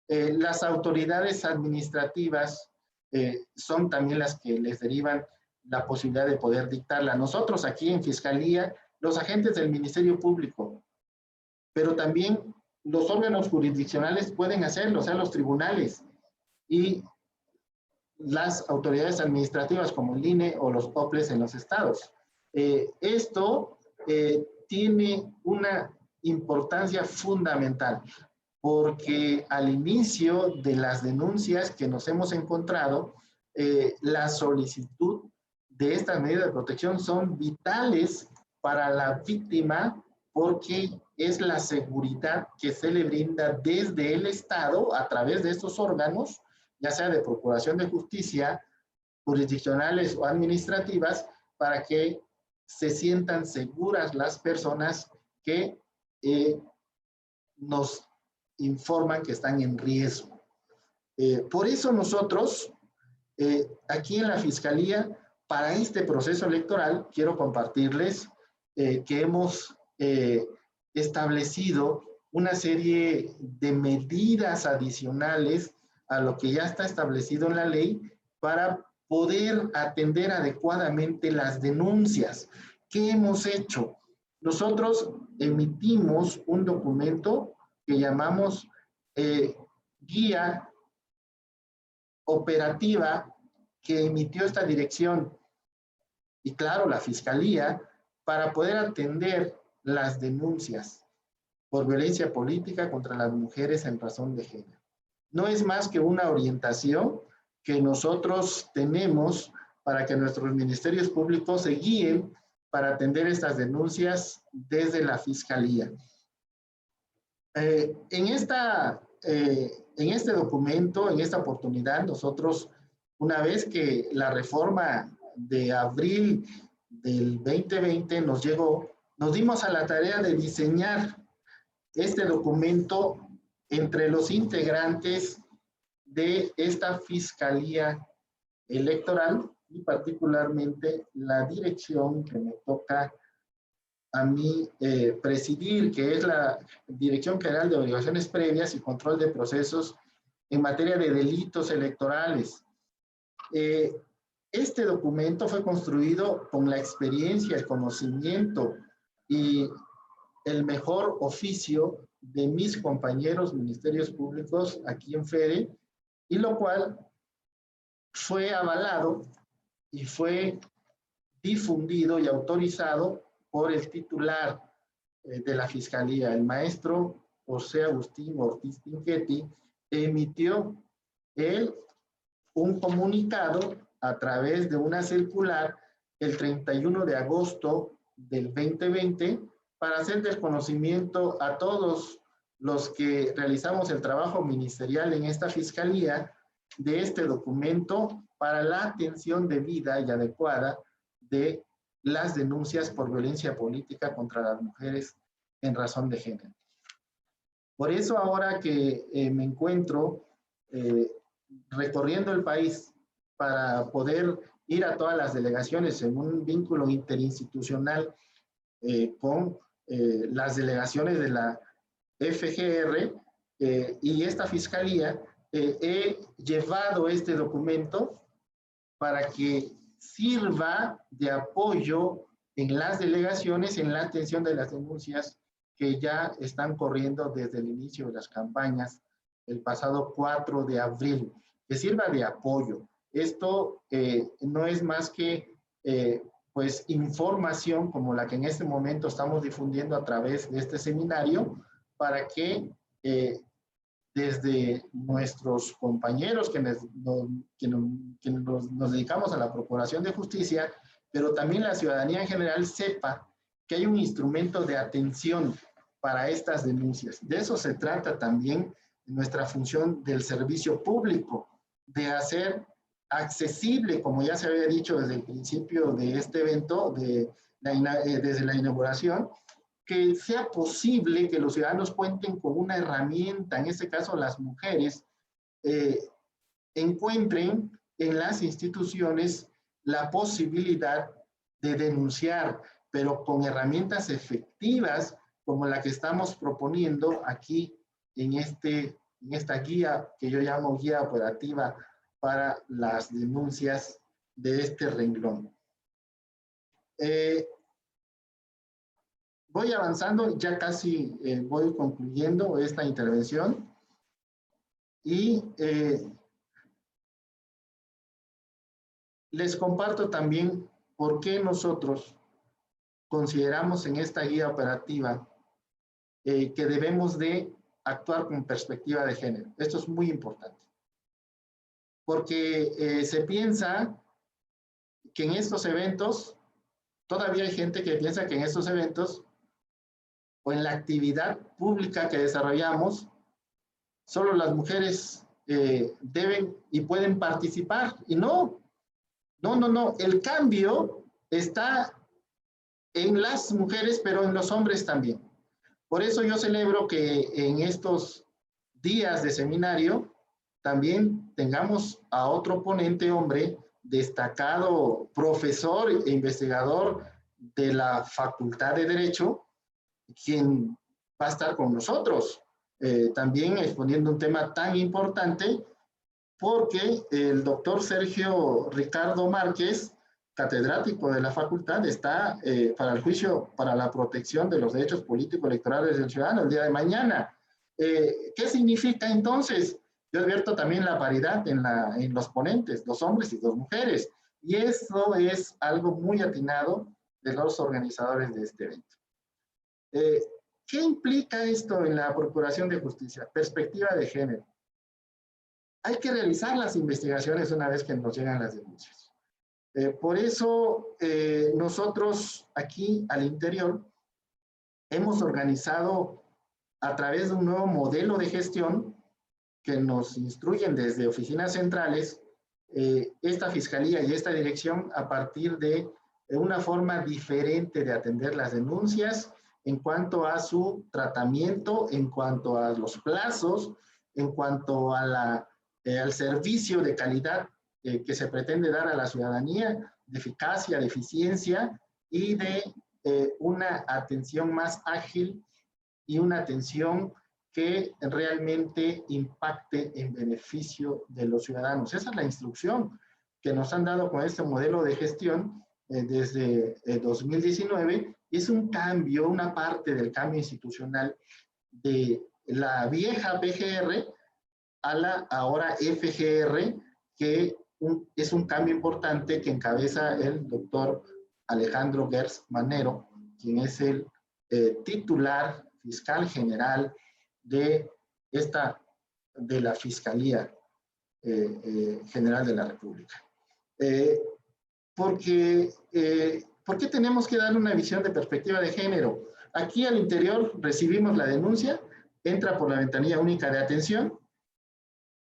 las autoridades administrativas son también las que les derivan la posibilidad de poder dictarla. Nosotros aquí en Fiscalía, los agentes del Ministerio Público, pero también los órganos jurisdiccionales pueden hacerlo, o sea, los tribunales y las autoridades administrativas como el INE o los OPLES en los estados. Esto tiene una importancia fundamental, porque al inicio de las denuncias que nos hemos encontrado, la solicitud de estas medidas de protección son vitales para la víctima, porque es la seguridad que se le brinda desde el Estado a través de estos órganos, ya sea de procuración de justicia, jurisdiccionales o administrativas, para que se sientan seguras las personas que nos informan que están en riesgo. Por eso nosotros, aquí en la Fiscalía, para este proceso electoral, quiero compartirles que hemos establecido una serie de medidas adicionales a lo que ya está establecido en la ley para poder atender adecuadamente las denuncias. ¿Qué hemos hecho? Nosotros emitimos un documento que llamamos guía operativa que emitió esta dirección y, claro, la Fiscalía, para poder atender las denuncias por violencia política contra las mujeres en razón de género. no es más que una orientación que nosotros tenemos para que nuestros ministerios públicos se guíen para atender estas denuncias desde la Fiscalía. En este documento, en esta oportunidad, nosotros, una vez que la reforma de abril del 2020 nos llegó, nos dimos a la tarea de diseñar este documento entre los integrantes de esta Fiscalía Electoral y particularmente la dirección que me toca a mí presidir, que es la Dirección General de Obligaciones Previas y Control de Procesos en materia de delitos electorales. Este documento fue construido con la experiencia, el conocimiento y el mejor oficio de mis compañeros ministerios públicos aquí en FEDE, y lo cual fue avalado y fue difundido y autorizado por el titular de la Fiscalía, el maestro José Agustín Ortiz Pinchetti, emitió él un comunicado a través de una circular el 31 de agosto del 2020 para hacer del conocimiento a todos los que realizamos el trabajo ministerial en esta Fiscalía de este documento para la atención debida y adecuada de las denuncias por violencia política contra las mujeres en razón de género. Por eso ahora que me encuentro recorriendo el país para poder ir a todas las delegaciones en un vínculo interinstitucional con las delegaciones de la FGR y esta Fiscalía, he llevado este documento para que sirva de apoyo en las delegaciones en la atención de las denuncias que ya están corriendo desde el inicio de las campañas el pasado 4 de abril, que sirva de apoyo. Esto no es más que pues información como la que en este momento estamos difundiendo a través de este seminario para que desde nuestros compañeros nos dedicamos a la procuración de justicia, pero también la ciudadanía en general sepa que hay un instrumento de atención para estas denuncias. De eso se trata también nuestra función del servicio público, de hacer accesible, como ya se había dicho desde el principio de este evento, desde la inauguración, que sea posible que los ciudadanos cuenten con una herramienta, en este caso las mujeres, encuentren en las instituciones la posibilidad de denunciar, pero con herramientas efectivas como la que estamos proponiendo aquí en esta guía que yo llamo guía operativa para las denuncias de este renglón. Voy avanzando, ya casi voy concluyendo esta intervención y les comparto también por qué nosotros consideramos en esta guía operativa que debemos de actuar con perspectiva de género. Esto es muy importante, porque se piensa que en estos eventos, todavía hay gente que piensa que en estos eventos o en la actividad pública que desarrollamos, solo las mujeres deben y pueden participar. Y no. El cambio está en las mujeres, pero en los hombres también. Por eso yo celebro que en estos días de seminario también tengamos a otro ponente hombre, destacado profesor e investigador de la Facultad de Derecho, quien va a estar con nosotros, también exponiendo un tema tan importante, porque el doctor Sergio Ricardo Márquez, catedrático de la facultad, está para el juicio para la protección de los derechos políticos electorales del ciudadano el día de mañana. ¿Qué significa entonces? Yo advierto también la paridad en los ponentes, 2 hombres y 2 mujeres, y eso es algo muy atinado de los organizadores de este evento. ¿Qué implica esto en la Procuración de Justicia? Perspectiva de género. hay que realizar las investigaciones una vez que nos llegan las denuncias. Por eso nosotros aquí al interior hemos organizado a través de un nuevo modelo de gestión que nos instruyen desde oficinas centrales, esta fiscalía y esta dirección a partir de una forma diferente de atender las denuncias en cuanto a su tratamiento, en cuanto a los plazos, en cuanto a al servicio de calidad que se pretende dar a la ciudadanía, de eficacia, de eficiencia y de una atención más ágil y una atención que realmente impacte en beneficio de los ciudadanos. Esa es la instrucción que nos han dado con este modelo de gestión desde 2019. Es un cambio, una parte del cambio institucional de la vieja PGR a la ahora FGR, que es un cambio importante que encabeza el doctor Alejandro Gertz Manero, quien es el titular fiscal general de la Fiscalía General de la República. ¿Por qué tenemos que darle una visión de perspectiva de género? Aquí al interior recibimos la denuncia, entra por la ventanilla única de atención.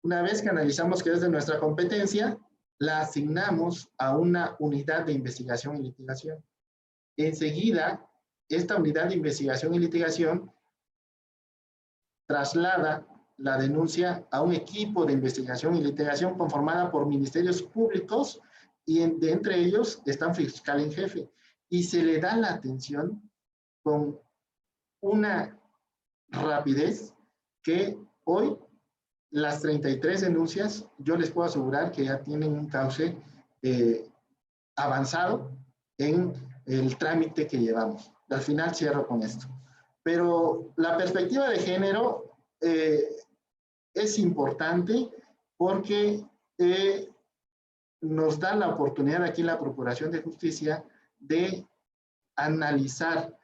Una vez que analizamos que es de nuestra competencia, la asignamos a una unidad de investigación y litigación. Enseguida, esta unidad de investigación y litigación traslada la denuncia a un equipo de investigación y litigación conformada por ministerios públicos y de entre ellos está un fiscal en jefe. Y se le da la atención con una rapidez que hoy las 33 denuncias, yo les puedo asegurar que ya tienen un cauce avanzado en el trámite que llevamos. Al final cierro con esto. Pero la perspectiva de género es importante porque nos da la oportunidad aquí en la Procuración de Justicia de analizar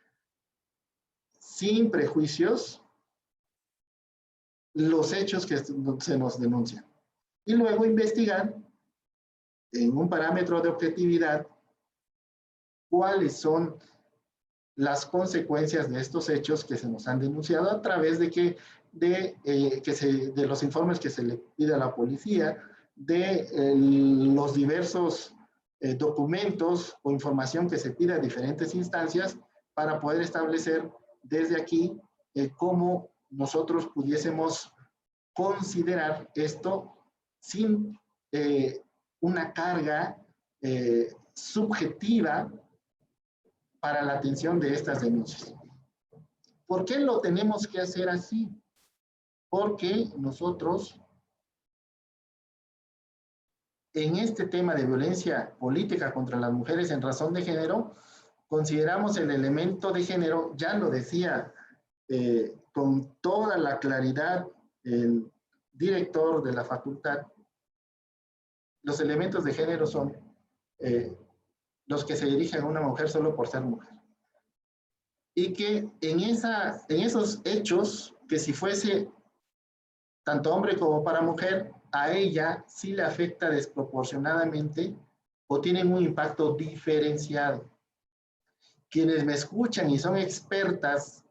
sin prejuicios los hechos que se nos denuncian y luego investigar en un parámetro de objetividad cuáles son las consecuencias de estos hechos que se nos han denunciado a través de los informes que se le pide a la policía, de los diversos documentos o información que se pide a diferentes instancias para poder establecer desde aquí cómo nosotros pudiésemos considerar esto sin una carga subjetiva para la atención de estas denuncias. ¿Por qué lo tenemos que hacer así? Porque nosotros en este tema de violencia política contra las mujeres en razón de género, consideramos el elemento de género, ya lo decía con toda la claridad el director de la facultad, los elementos de género son los que se dirigen a una mujer solo por ser mujer. Y que en esos hechos, que si fuese tanto hombre como para mujer, a ella sí le afecta desproporcionadamente o tienen un impacto diferenciado. Quienes me escuchan y son expertas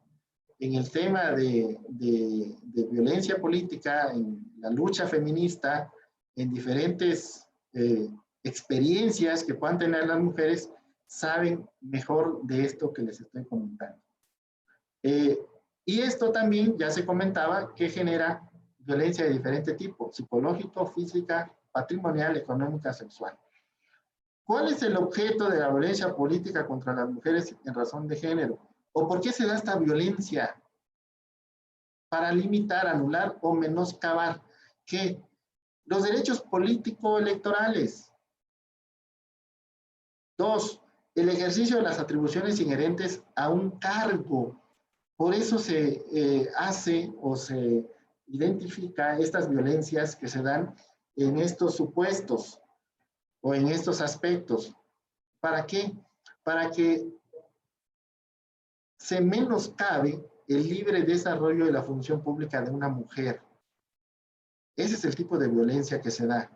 en el tema de violencia política, en la lucha feminista, en diferentes experiencias que puedan tener las mujeres, saben mejor de esto que les estoy comentando. Y esto también ya se comentaba que genera violencia de diferente tipo, psicológico, física, patrimonial, económica, sexual. ¿Cuál es el objeto de la violencia política contra las mujeres en razón de género? ¿O por qué se da esta violencia? Para limitar, anular o menoscabar ¿qué? Los derechos político-electorales. 2. El ejercicio de las atribuciones inherentes a un cargo. Por eso se hace o se identifica estas violencias que se dan en estos supuestos o en estos aspectos. ¿Para qué? Para que se menoscabe el libre desarrollo de la función pública de una mujer. Ese es el tipo de violencia que se da.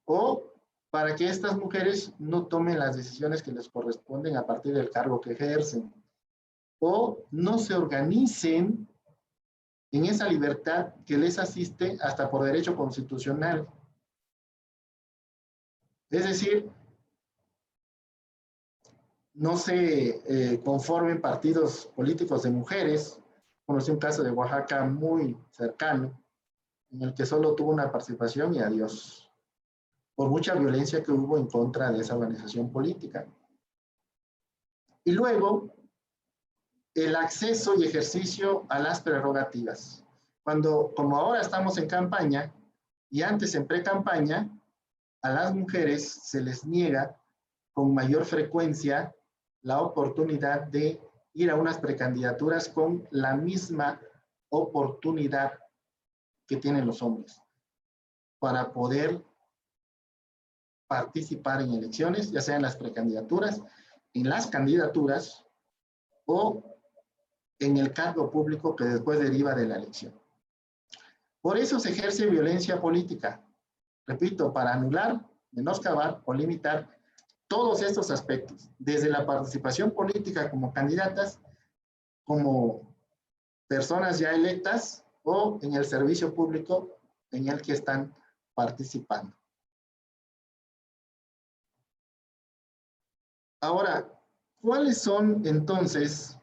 O para que estas mujeres no tomen las decisiones que les corresponden a partir del cargo que ejercen. O no se organicen en esa libertad que les asiste hasta por derecho constitucional. Es decir, no se conformen partidos políticos de mujeres. Conocí un caso de Oaxaca muy cercano, en el que solo tuvo una participación y adiós, por mucha violencia que hubo en contra de esa organización política. Y luego, el acceso y ejercicio a las prerrogativas. Cuando, como ahora estamos en campaña, y antes en pre-campaña, a las mujeres se les niega con mayor frecuencia la oportunidad de ir a unas precandidaturas con la misma oportunidad que tienen los hombres para poder participar en elecciones, ya sea en las precandidaturas, en las candidaturas o en el cargo público que después deriva de la elección. Por eso se ejerce violencia política, repito, para anular, menoscabar o limitar todos estos aspectos, desde la participación política como candidatas, como personas ya electas o en el servicio público en el que están participando. Ahora, ¿cuáles son entonces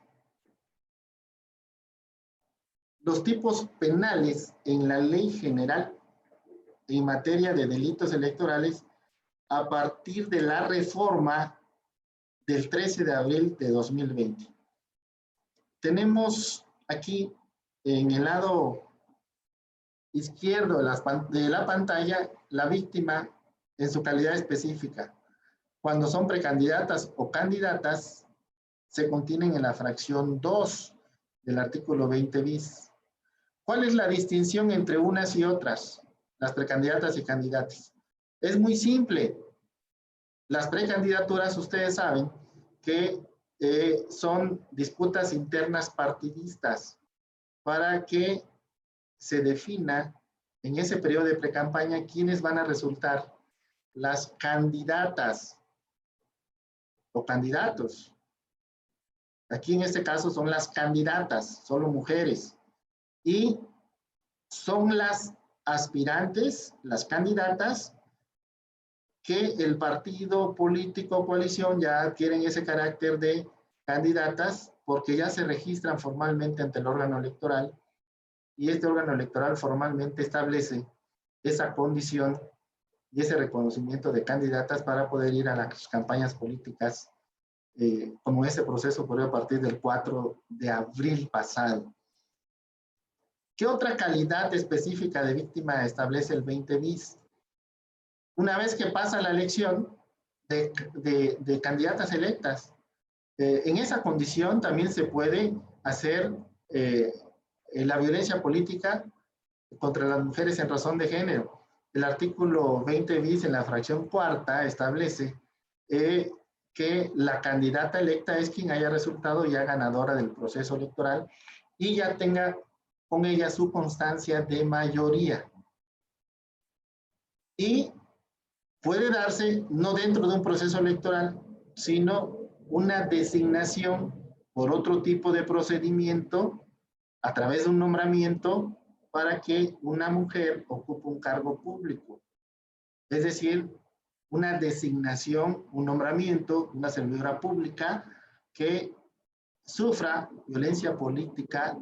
los tipos penales en la ley general en materia de delitos electorales a partir de la reforma del 13 de abril de 2020? Tenemos aquí en el lado izquierdo de la pantalla la víctima en su calidad específica. Cuando son precandidatas o candidatas, se contienen en la fracción 2 del artículo 20 bis. ¿Cuál es la distinción entre unas y otras, las precandidatas y candidatos? Es muy simple. Las precandidaturas, ustedes saben que son disputas internas partidistas para que se defina en ese periodo de precampaña quiénes van a resultar las candidatas o candidatos. Aquí en este caso son las candidatas, solo mujeres. Y son las aspirantes, las candidatas, que el partido político o coalición ya adquieren ese carácter de candidatas porque ya se registran formalmente ante el órgano electoral y este órgano electoral formalmente establece esa condición y ese reconocimiento de candidatas para poder ir a las campañas políticas, como ese proceso ocurrió a partir del 4 de abril pasado. ¿Qué otra calidad específica de víctima establece el 20 bis? Una vez que pasa la elección de candidatas electas, en esa condición también se puede hacer la violencia política contra las mujeres en razón de género. El artículo 20 bis en la fracción cuarta establece que la candidata electa es quien haya resultado ya ganadora del proceso electoral y ya tenga con ella su constancia de mayoría. Y puede darse no dentro de un proceso electoral, sino una designación por otro tipo de procedimiento a través de un nombramiento para que una mujer ocupe un cargo público. Es decir, una designación, un nombramiento, una servidora pública que sufra violencia política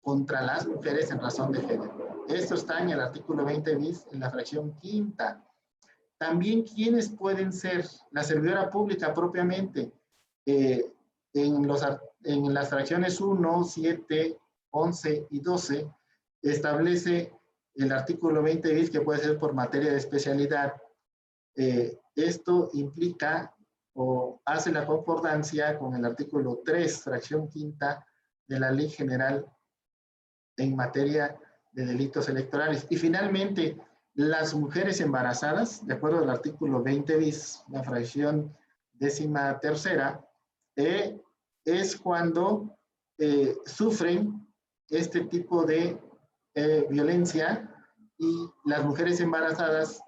contra las mujeres en razón de género. Esto está en el artículo 20 bis, en la fracción quinta. También, ¿quiénes pueden ser? La servidora pública propiamente, en las fracciones 1, 7, 11 y 12, establece el artículo 20 bis que puede ser por materia de especialidad. Esto implica o hace la concordancia con el artículo 3, fracción quinta de la Ley General en materia de delitos electorales. Y finalmente, las mujeres embarazadas, de acuerdo al artículo 20 bis, la fracción 13ª, es cuando sufren este tipo de violencia, y las mujeres embarazadas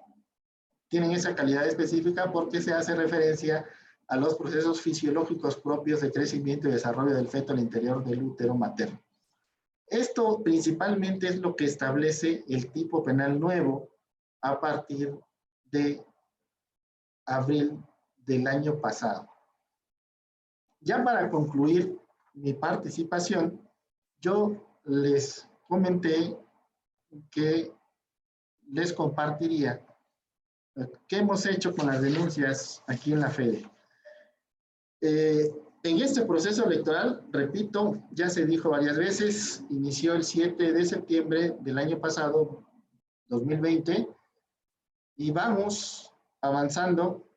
tienen esa calidad específica porque se hace referencia a los procesos fisiológicos propios de crecimiento y desarrollo del feto al interior del útero materno. Esto principalmente es lo que establece el tipo penal nuevo a partir de abril del año pasado. Ya para concluir mi participación, yo les comenté que les compartiría qué hemos hecho con las denuncias aquí en la FEDE. En este proceso electoral, repito, ya se dijo varias veces, inició el 7 de septiembre del año pasado, 2020, y vamos avanzando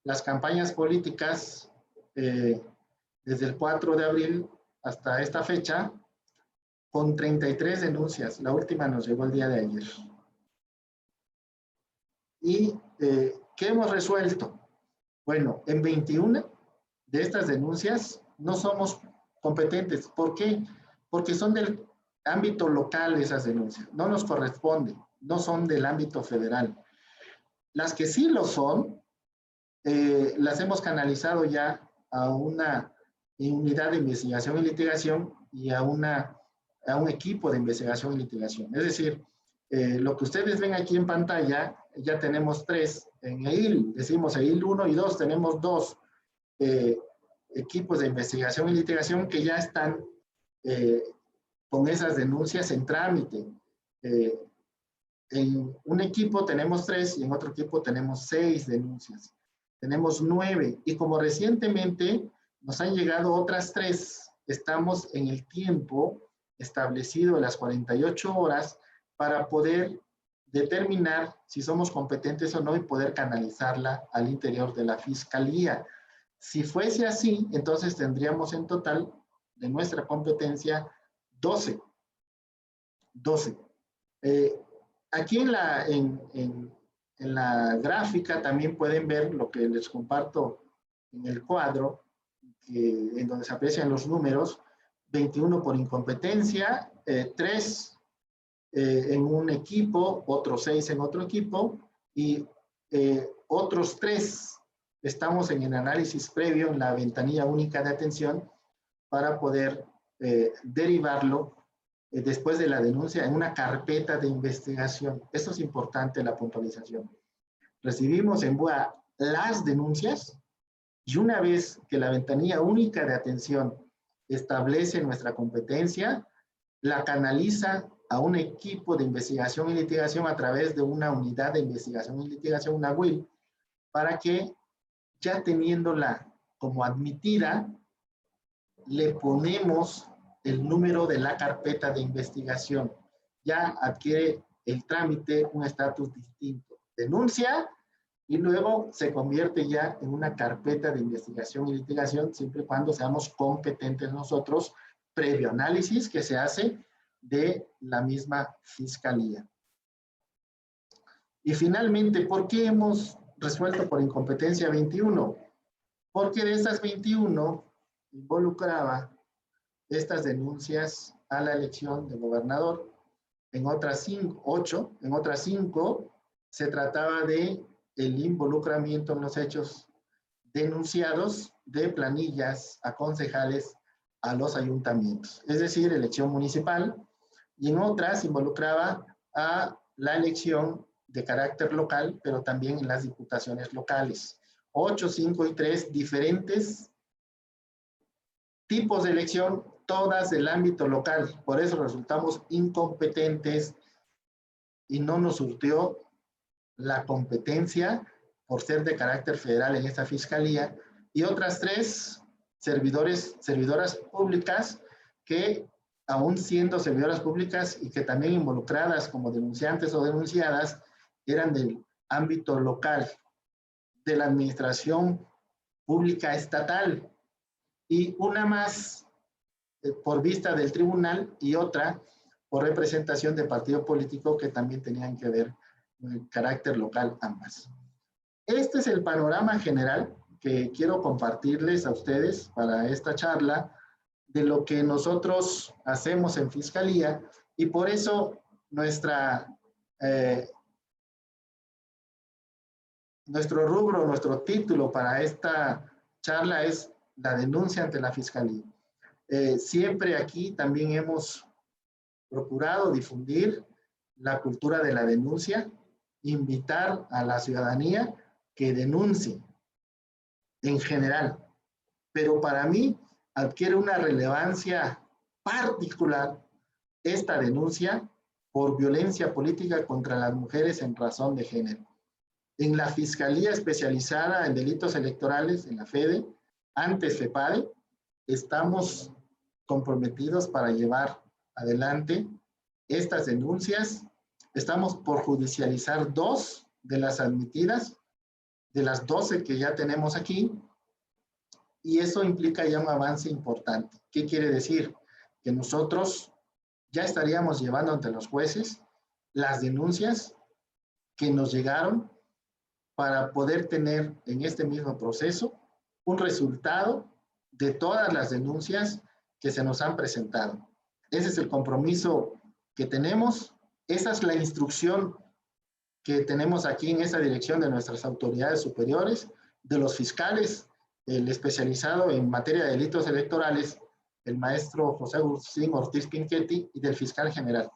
las campañas políticas desde el 4 de abril hasta esta fecha, con 33 denuncias. La última nos llegó el día de ayer. ¿Y qué hemos resuelto? Bueno, en 21 de estas denuncias no somos competentes. ¿Por qué? Porque son del ámbito local esas denuncias. No nos corresponde, no son del ámbito federal. Las que sí lo son, las hemos canalizado ya a una unidad de investigación y litigación y a un equipo de investigación y litigación. Es decir, lo que ustedes ven aquí en pantalla, ya tenemos 3. En EIL, decimos EIL 1 y 2, tenemos 2 equipos de investigación y litigación que ya están con esas denuncias en trámite. En un equipo tenemos 3 y en otro equipo tenemos 6 denuncias. Tenemos 9 y como recientemente nos han llegado otras 3, estamos en el tiempo establecido de las 48 horas para poder determinar si somos competentes o no y poder canalizarla al interior de la Fiscalía. Si fuese así, entonces tendríamos en total de nuestra competencia 12. Aquí en la gráfica también pueden ver lo que les comparto en el cuadro, en donde se aprecian los números: 21 por incompetencia, 3 en un equipo, otros 6 en otro equipo, y otros 3 estamos en el análisis previo en la ventanilla única de atención para poder derivarlo después de la denuncia en una carpeta de investigación. Esto es importante, la puntualización. Recibimos en BUA las denuncias y una vez que la ventanilla única de atención establece nuestra competencia, la canaliza a un equipo de investigación y litigación a través de una unidad de investigación y litigación, una UIL, para que ya teniéndola como admitida, le ponemos el número de la carpeta de investigación. Ya adquiere el trámite un estatus distinto. Denuncia y luego se convierte ya en una carpeta de investigación y litigación siempre y cuando seamos competentes nosotros, previo análisis que se hace de la misma Fiscalía. Y finalmente, ¿por qué hemos resuelto por incompetencia 21? Porque de estas 21 involucraba estas denuncias a la elección de gobernador. En otras 8, en otras 5 se trataba de el involucramiento en los hechos denunciados de planillas a concejales a los ayuntamientos, es decir, elección municipal, y en otras involucraba a la elección de carácter local, pero también en las diputaciones locales. 8, 5 y 3 diferentes tipos de elección, todas del ámbito local. Por eso resultamos incompetentes y no nos surtió la competencia por ser de carácter federal en esta Fiscalía, y otras 3 servidoras públicas que, aún siendo servidoras públicas y que también involucradas como denunciantes o denunciadas, eran del ámbito local, de la administración pública estatal, y una más por vista del tribunal y otra por representación de partido político que también tenían que ver con el carácter local ambas. Este es el panorama general que quiero compartirles a ustedes para esta charla de lo que nosotros hacemos en Fiscalía Y por eso nuestro rubro, nuestro título para esta charla es la denuncia ante la Fiscalía. Siempre aquí también hemos procurado difundir la cultura de la denuncia, invitar a la ciudadanía que denuncie en general. Pero para mí adquiere una relevancia particular esta denuncia por violencia política contra las mujeres en razón de género. En la Fiscalía Especializada en Delitos Electorales, en la FEDE, antes FEPADE, estamos comprometidos para llevar adelante estas denuncias. Estamos por judicializar 2 de las admitidas, de las 12 que ya tenemos aquí, y eso implica ya un avance importante. ¿Qué quiere decir? Que nosotros ya estaríamos llevando ante los jueces las denuncias que nos llegaron para poder tener en este mismo proceso un resultado de todas las denuncias que se nos han presentado. Ese es el compromiso que tenemos, esa es la instrucción que tenemos aquí en esta dirección de nuestras autoridades superiores, de los fiscales, el especializado en materia de delitos electorales, el maestro José Agustín Ortiz Pinchetti, y del fiscal general.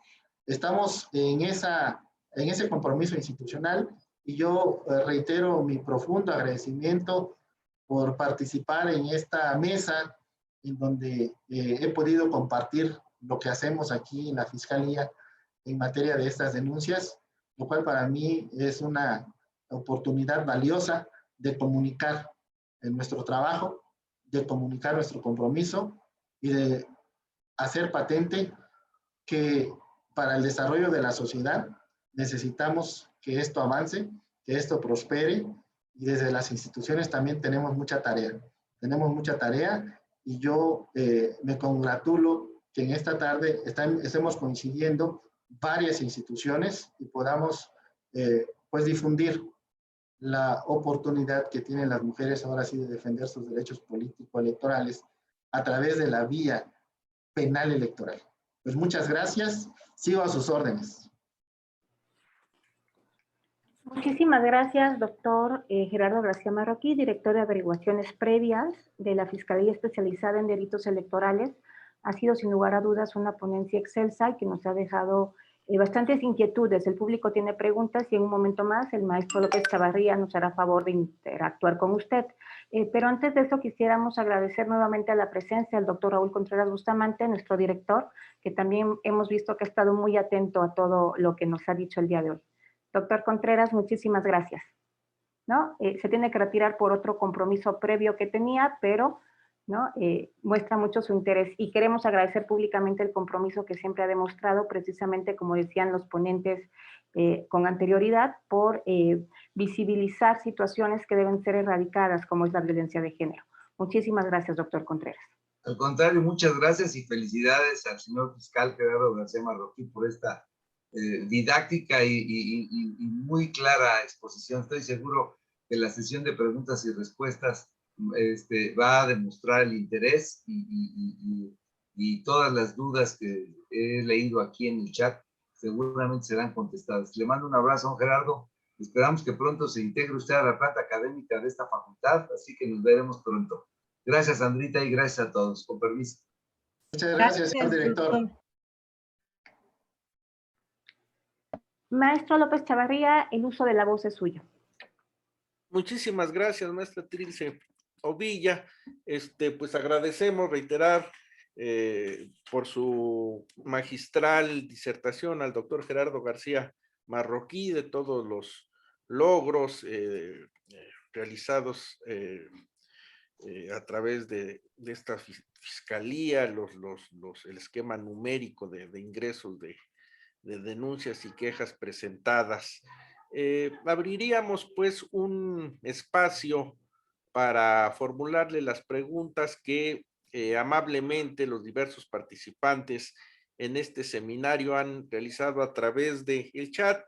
Estamos en ese compromiso institucional, y yo reitero mi profundo agradecimiento por participar en esta mesa en donde he podido compartir lo que hacemos aquí en la Fiscalía en materia de estas denuncias, lo cual para mí es una oportunidad valiosa de comunicar nuestro trabajo, de comunicar nuestro compromiso y de hacer patente que para el desarrollo de la sociedad necesitamos que esto avance, que esto prospere, y desde las instituciones también tenemos mucha tarea. Tenemos mucha tarea, y yo me congratulo que en esta tarde estemos coincidiendo varias instituciones y podamos pues difundir la oportunidad que tienen las mujeres ahora sí de defender sus derechos político-electorales a través de la vía penal electoral. Pues muchas gracias, sigo a sus órdenes. Muchísimas gracias, doctor Gerardo García Marroquí, director de averiguaciones previas de la Fiscalía Especializada en Delitos Electorales. Ha sido sin lugar a dudas una ponencia excelsa y que nos ha dejado bastantes inquietudes. El público tiene preguntas y en un momento más el maestro López Chavarría nos hará favor de interactuar con usted. Pero antes de eso quisiéramos agradecer nuevamente a la presencia del doctor Raúl Contreras Bustamante, nuestro director, que también hemos visto que ha estado muy atento a todo lo que nos ha dicho el día de hoy. Doctor Contreras, muchísimas gracias. ¿No? Se tiene que retirar por otro compromiso previo que tenía, pero ¿no? Muestra mucho su interés y queremos agradecer públicamente el compromiso que siempre ha demostrado, precisamente como decían los ponentes con anterioridad, por visibilizar situaciones que deben ser erradicadas, como es la violencia de género. Muchísimas gracias, doctor Contreras. Al contrario, muchas gracias y felicidades al señor fiscal Gerardo García Marroquí por esta didáctica y muy clara exposición. Estoy seguro que la sesión de preguntas y respuestas va a demostrar el interés y todas las dudas que he leído aquí en el chat seguramente serán contestadas. Le mando un abrazo, don Gerardo. Esperamos que pronto se integre usted a la planta académica de esta facultad, así que nos veremos pronto. Gracias, Sandrita, y gracias a todos. Con permiso. Muchas gracias, señor director. Doctor. Maestro López Chavarría, el uso de la voz es suyo. Muchísimas gracias, maestra Trilce Ovilla. Pues agradecemos, reiterar por su magistral disertación al doctor Gerardo García Marroquí de todos los logros realizados a través de esta fiscalía, el esquema numérico de ingresos de denuncias y quejas presentadas. Abriríamos pues un espacio para formularle las preguntas que amablemente los diversos participantes en este seminario han realizado a través del chat.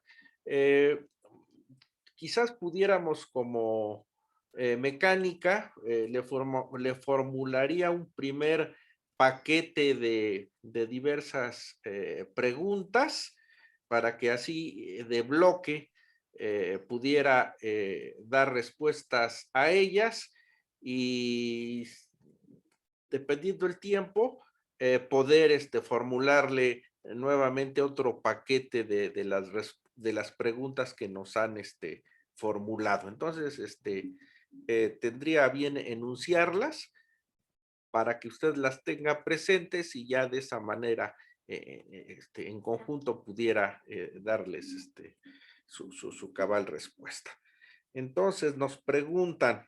Quizás pudiéramos como mecánica, le formularía un primer paquete de diversas preguntas para que así de bloque pudiera dar respuestas a ellas y dependiendo del tiempo poder formularle nuevamente otro paquete de las preguntas que nos han formulado. Entonces, tendría bien enunciarlas para que usted las tenga presentes y ya de esa manera en conjunto pudiera darles su cabal respuesta. Entonces nos preguntan,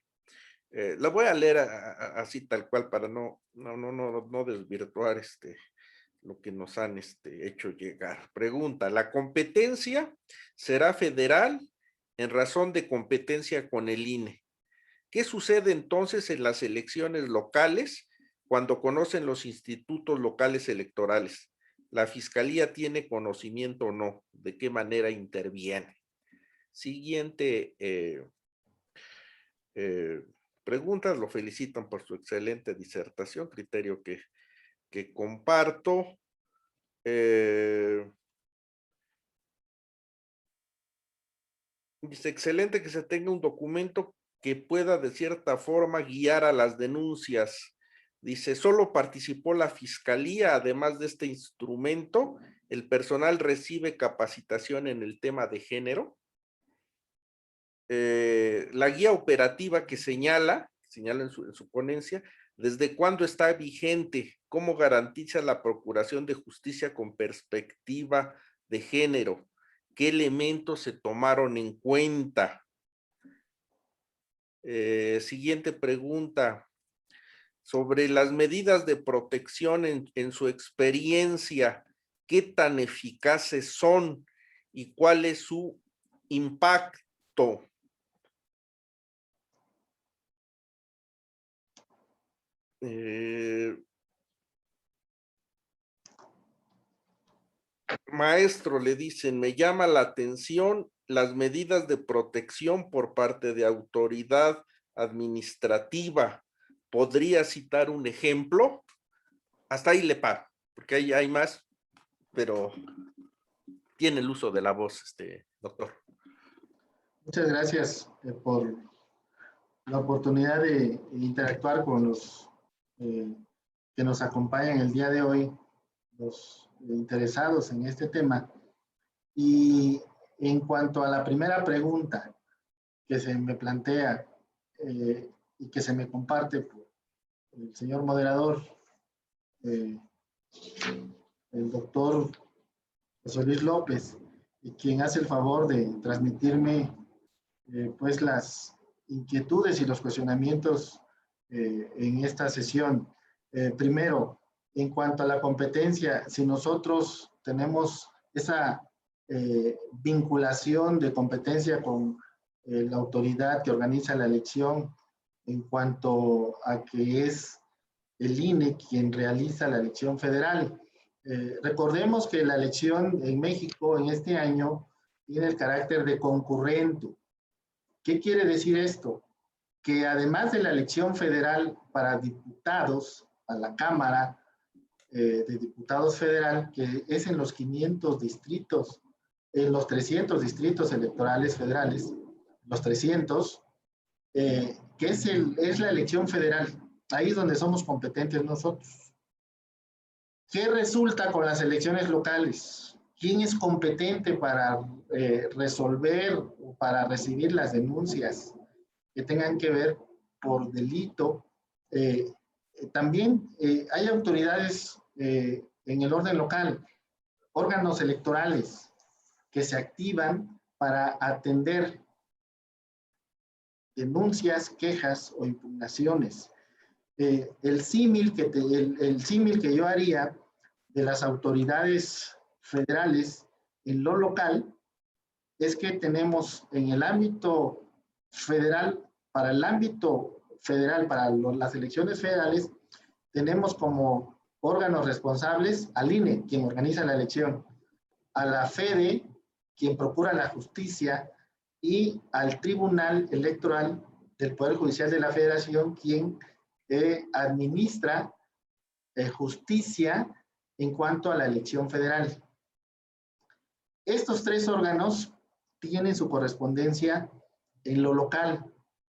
la voy a leer así tal cual para no desvirtuar lo que nos han hecho llegar. Pregunta, ¿la competencia será federal en razón de competencia con el INE? ¿Qué sucede entonces en las elecciones locales cuando conocen los institutos locales electorales? ¿La fiscalía tiene conocimiento o no? ¿De qué manera interviene? Siguiente preguntas. Lo felicitan por su excelente disertación, criterio que comparto. Dice, excelente que se tenga un documento que pueda de cierta forma guiar a las denuncias. Dice, solo participó la fiscalía, además de este instrumento, el personal recibe capacitación en el tema de género. La guía operativa que señala en su ponencia, ¿desde cuándo está vigente? ¿Cómo garantiza la procuración de justicia con perspectiva de género? ¿Qué elementos se tomaron en cuenta? Siguiente pregunta. Sobre las medidas de protección en su experiencia, ¿qué tan eficaces son y cuál es su impacto? Maestro, le dicen, me llama la atención las medidas de protección por parte de autoridad administrativa. ¿Podría citar un ejemplo? Hasta ahí le paro, porque ahí hay más, pero tiene el uso de la voz, doctor. Muchas gracias por la oportunidad de interactuar con los que nos acompañan el día de hoy, los interesados en este tema. Y en cuanto a la primera pregunta que se me plantea y que se me comparte por el señor moderador, el doctor José Luis López, y quien hace el favor de transmitirme pues las inquietudes y los cuestionamientos en esta sesión. Primero, en cuanto a la competencia, si nosotros tenemos esa vinculación de competencia con la autoridad que organiza la elección en cuanto a que es el INE quien realiza la elección federal. Recordemos que la elección en México en este año tiene el carácter de concurrente. ¿Qué quiere decir esto? Que además de la elección federal para diputados a la Cámara de Diputados Federal, que es en los 500 distritos, en los 300 distritos electorales federales, los 300, que es la elección federal. Ahí es donde somos competentes nosotros. ¿Qué resulta con las elecciones locales? ¿Quién es competente para resolver o para recibir las denuncias que tengan que ver por delito? También hay autoridades en el orden local, órganos electorales que se activan para atender denuncias, quejas o impugnaciones. El símil que yo haría de las autoridades federales en lo local es que tenemos en el ámbito federal, para el ámbito federal, para las elecciones federales, tenemos como órganos responsables al INE, quien organiza la elección, a la FEDE, quien procura la justicia, y al Tribunal Electoral del Poder Judicial de la Federación, quien administra justicia en cuanto a la elección federal. Estos tres órganos tienen su correspondencia en lo local.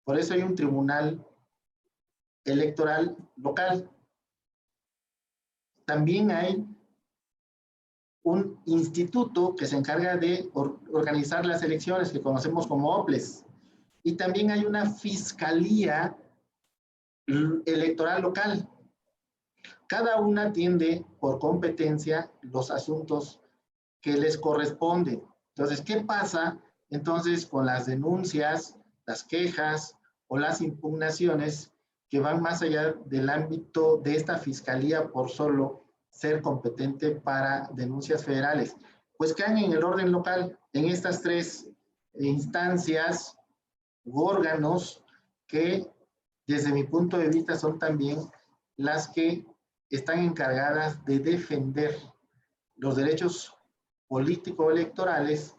Por eso hay un tribunal electoral local. También hay un instituto que se encarga de organizar las elecciones, que conocemos como OPLES. Y también hay una fiscalía electoral local. Cada una atiende por competencia los asuntos que les corresponden. Entonces, ¿qué pasa entonces con las denuncias, las quejas o las impugnaciones que van más allá del ámbito de esta fiscalía por solo ser competente para denuncias federales? Pues caen en el orden local, en estas tres instancias u órganos que, desde mi punto de vista, son también las que están encargadas de defender los derechos político-electorales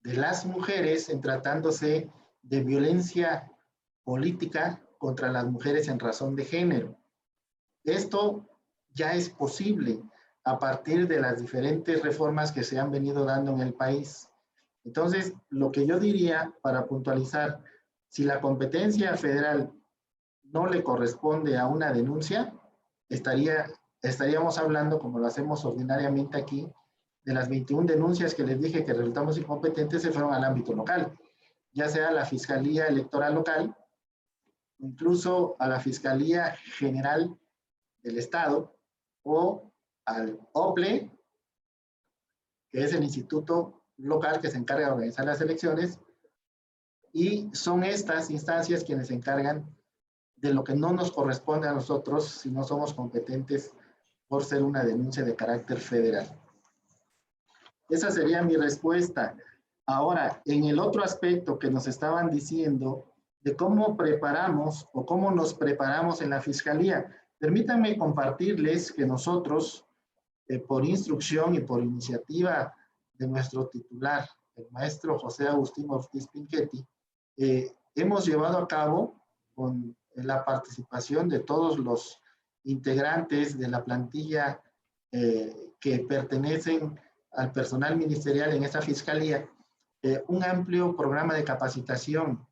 de las mujeres en tratándose de violencia política contra las mujeres en razón de género. Esto ya es posible a partir de las diferentes reformas que se han venido dando en el país. Entonces, lo que yo diría para puntualizar, si la competencia federal no le corresponde a una denuncia, estaríamos hablando, como lo hacemos ordinariamente aquí, de las 21 denuncias que les dije que resultamos incompetentes, se fueron al ámbito local, ya sea a la Fiscalía Electoral Local, incluso a la Fiscalía General del Estado, o al OPLE, que es el instituto local que se encarga de organizar las elecciones, y son estas instancias quienes se encargan de lo que no nos corresponde a nosotros si no somos competentes por ser una denuncia de carácter federal. Esa sería mi respuesta. Ahora, en el otro aspecto que nos estaban diciendo de cómo preparamos o cómo nos preparamos en la Fiscalía, permítanme compartirles que nosotros, por instrucción y por iniciativa de nuestro titular, el maestro José Agustín Ortiz Pinchetti, hemos llevado a cabo con la participación de todos los integrantes de la plantilla que pertenecen al personal ministerial en esta fiscalía, un amplio programa de capacitación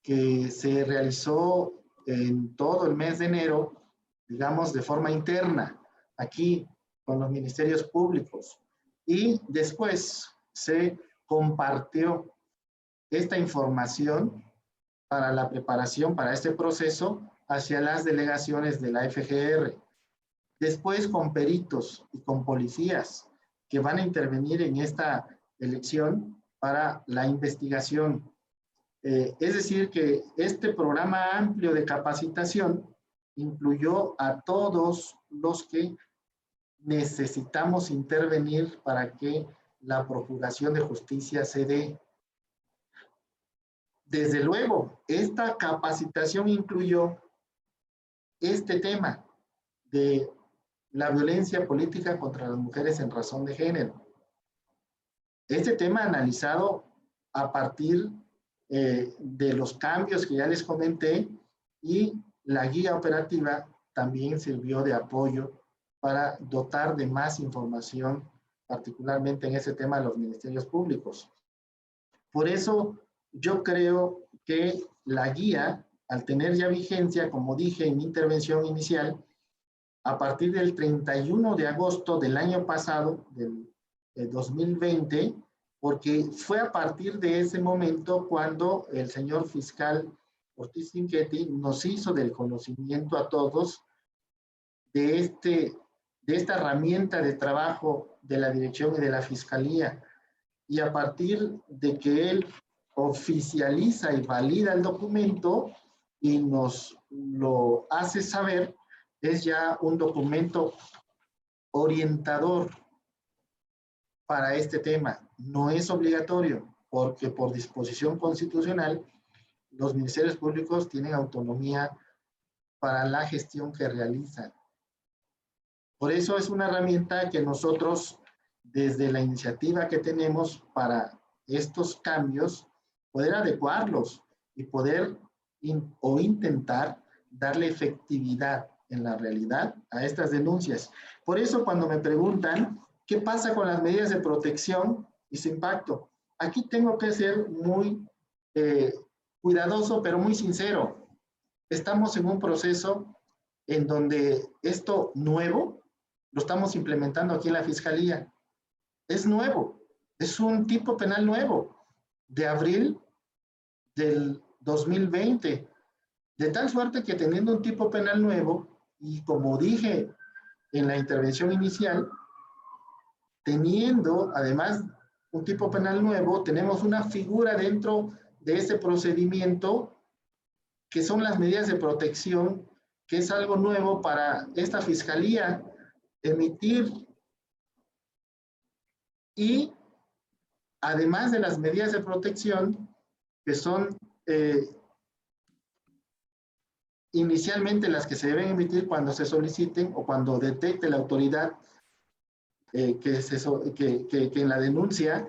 que se realizó en todo el mes de enero, digamos, de forma interna, aquí con los ministerios públicos. Y después se compartió esta información para la preparación para este proceso hacia las delegaciones de la FGR. Después con peritos y con policías que van a intervenir en esta elección para la investigación. Es decir, que este programa amplio de capacitación incluyó a todos los que necesitamos intervenir para que la procuración de justicia se dé. Desde luego, esta capacitación incluyó este tema de la violencia política contra las mujeres en razón de género. Este tema analizado a partir de los cambios que ya les comenté, y la guía operativa también sirvió de apoyo para dotar de más información, particularmente en ese tema de los ministerios públicos. Por eso yo creo que la guía, al tener ya vigencia, como dije en mi intervención inicial, a partir del 31 de agosto del año pasado, del 2020, porque fue a partir de ese momento cuando el señor fiscal Ortiz Pinchetti nos hizo del conocimiento a todos de esta herramienta de trabajo de la dirección y de la fiscalía. Y a partir de que él oficializa y valida el documento y nos lo hace saber, es ya un documento orientador para este tema. No es obligatorio, porque por disposición constitucional los ministerios públicos tienen autonomía para la gestión que realizan. Por eso es una herramienta que nosotros, desde la iniciativa que tenemos para estos cambios, poder adecuarlos y poder intentar darle efectividad en la realidad a estas denuncias. Por eso cuando me preguntan qué pasa con las medidas de protección y su impacto, aquí tengo que ser muy cuidadoso, pero muy sincero. Estamos en un proceso en donde esto nuevo lo estamos implementando aquí en la Fiscalía. Es nuevo, es un tipo penal nuevo, de abril del 2020, de tal suerte que teniendo un tipo penal nuevo, y como dije en la intervención inicial, teniendo además un tipo penal nuevo, tenemos una figura dentro de este procedimiento que son las medidas de protección, que es algo nuevo para esta Fiscalía emitir, y además de las medidas de protección, que son inicialmente las que se deben emitir cuando se soliciten o cuando detecte la autoridad que en la denuncia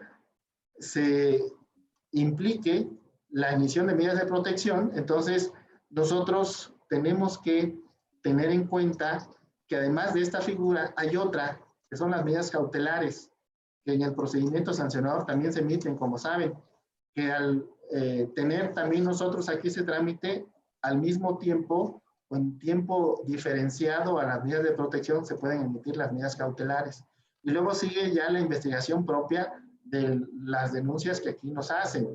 se implique la emisión de medidas de protección. Entonces, nosotros tenemos que tener en cuenta que además de esta figura hay otra, que son las medidas cautelares, que en el procedimiento sancionador también se emiten, como saben, que al tener también nosotros aquí ese trámite, al mismo tiempo, o en tiempo diferenciado a las medidas de protección, se pueden emitir las medidas cautelares. Y luego sigue ya la investigación propia de las denuncias que aquí nos hacen.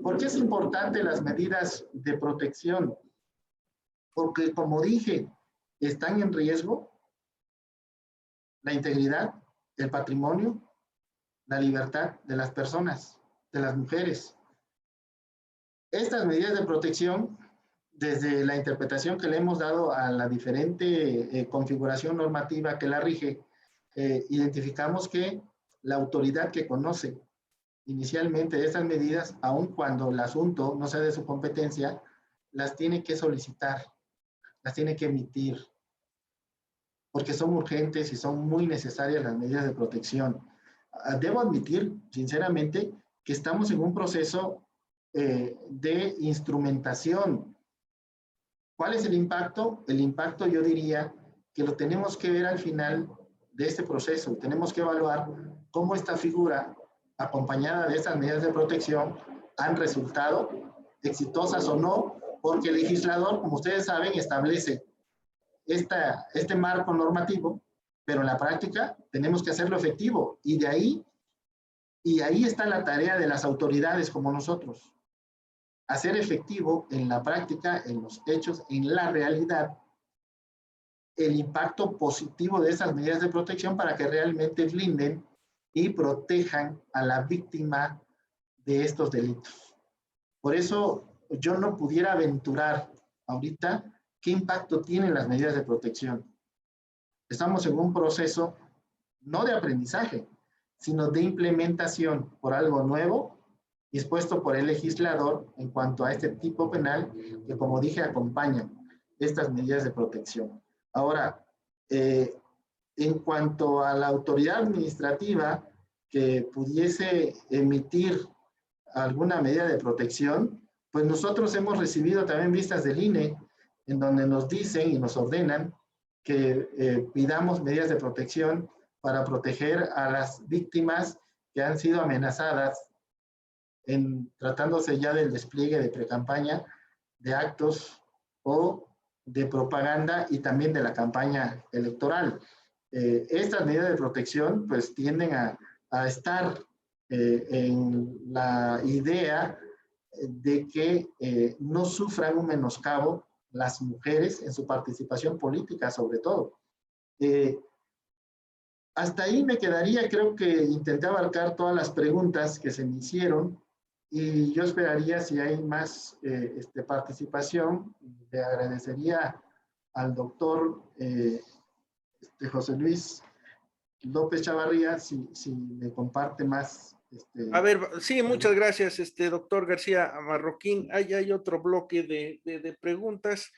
¿Por qué es importante las medidas de protección? Porque, como dije, están en riesgo la integridad, el patrimonio, la libertad de las personas, de las mujeres. Estas medidas de protección, desde la interpretación que le hemos dado a la diferente configuración normativa que la rige, identificamos que la autoridad que conoce inicialmente estas medidas, aun cuando el asunto no sea de su competencia, las tiene que solicitar, las tiene que emitir, porque son urgentes y son muy necesarias las medidas de protección. Debo admitir, sinceramente, que estamos en un proceso de instrumentación. ¿Cuál es el impacto? El impacto, yo diría que lo tenemos que ver al final de este proceso. Tenemos que evaluar cómo esta figura, acompañada de estas medidas de protección, han resultado exitosas o no, porque el legislador, como ustedes saben, establece este marco normativo, pero en la práctica tenemos que hacerlo efectivo, y ahí está la tarea de las autoridades como nosotros, hacer efectivo en la práctica, en los hechos, en la realidad, el impacto positivo de esas medidas de protección para que realmente blinden y protejan a la víctima de estos delitos. Por eso yo no pudiera aventurar ahorita qué impacto tienen las medidas de protección. Estamos en un proceso no de aprendizaje, sino de implementación por algo nuevo dispuesto por el legislador en cuanto a este tipo penal que, como dije, acompaña estas medidas de protección. Ahora, en cuanto a la autoridad administrativa que pudiese emitir alguna medida de protección, pues nosotros hemos recibido también vistas del INE en donde nos dicen y nos ordenan que pidamos medidas de protección para proteger a las víctimas que han sido amenazadas tratándose ya del despliegue de precampaña, de actos o de propaganda y también de la campaña electoral. Estas medidas de protección pues tienden a estar en la idea de que no sufran un menoscabo las mujeres en su participación política, sobre todo. Hasta ahí me quedaría. Creo que intenté abarcar todas las preguntas que se me hicieron, y yo esperaría, si hay más participación, le agradecería al doctor José Luis López Chavarría si me comparte más. A ver, sí, muchas gracias, doctor García Marroquín. Hay otro bloque de preguntas.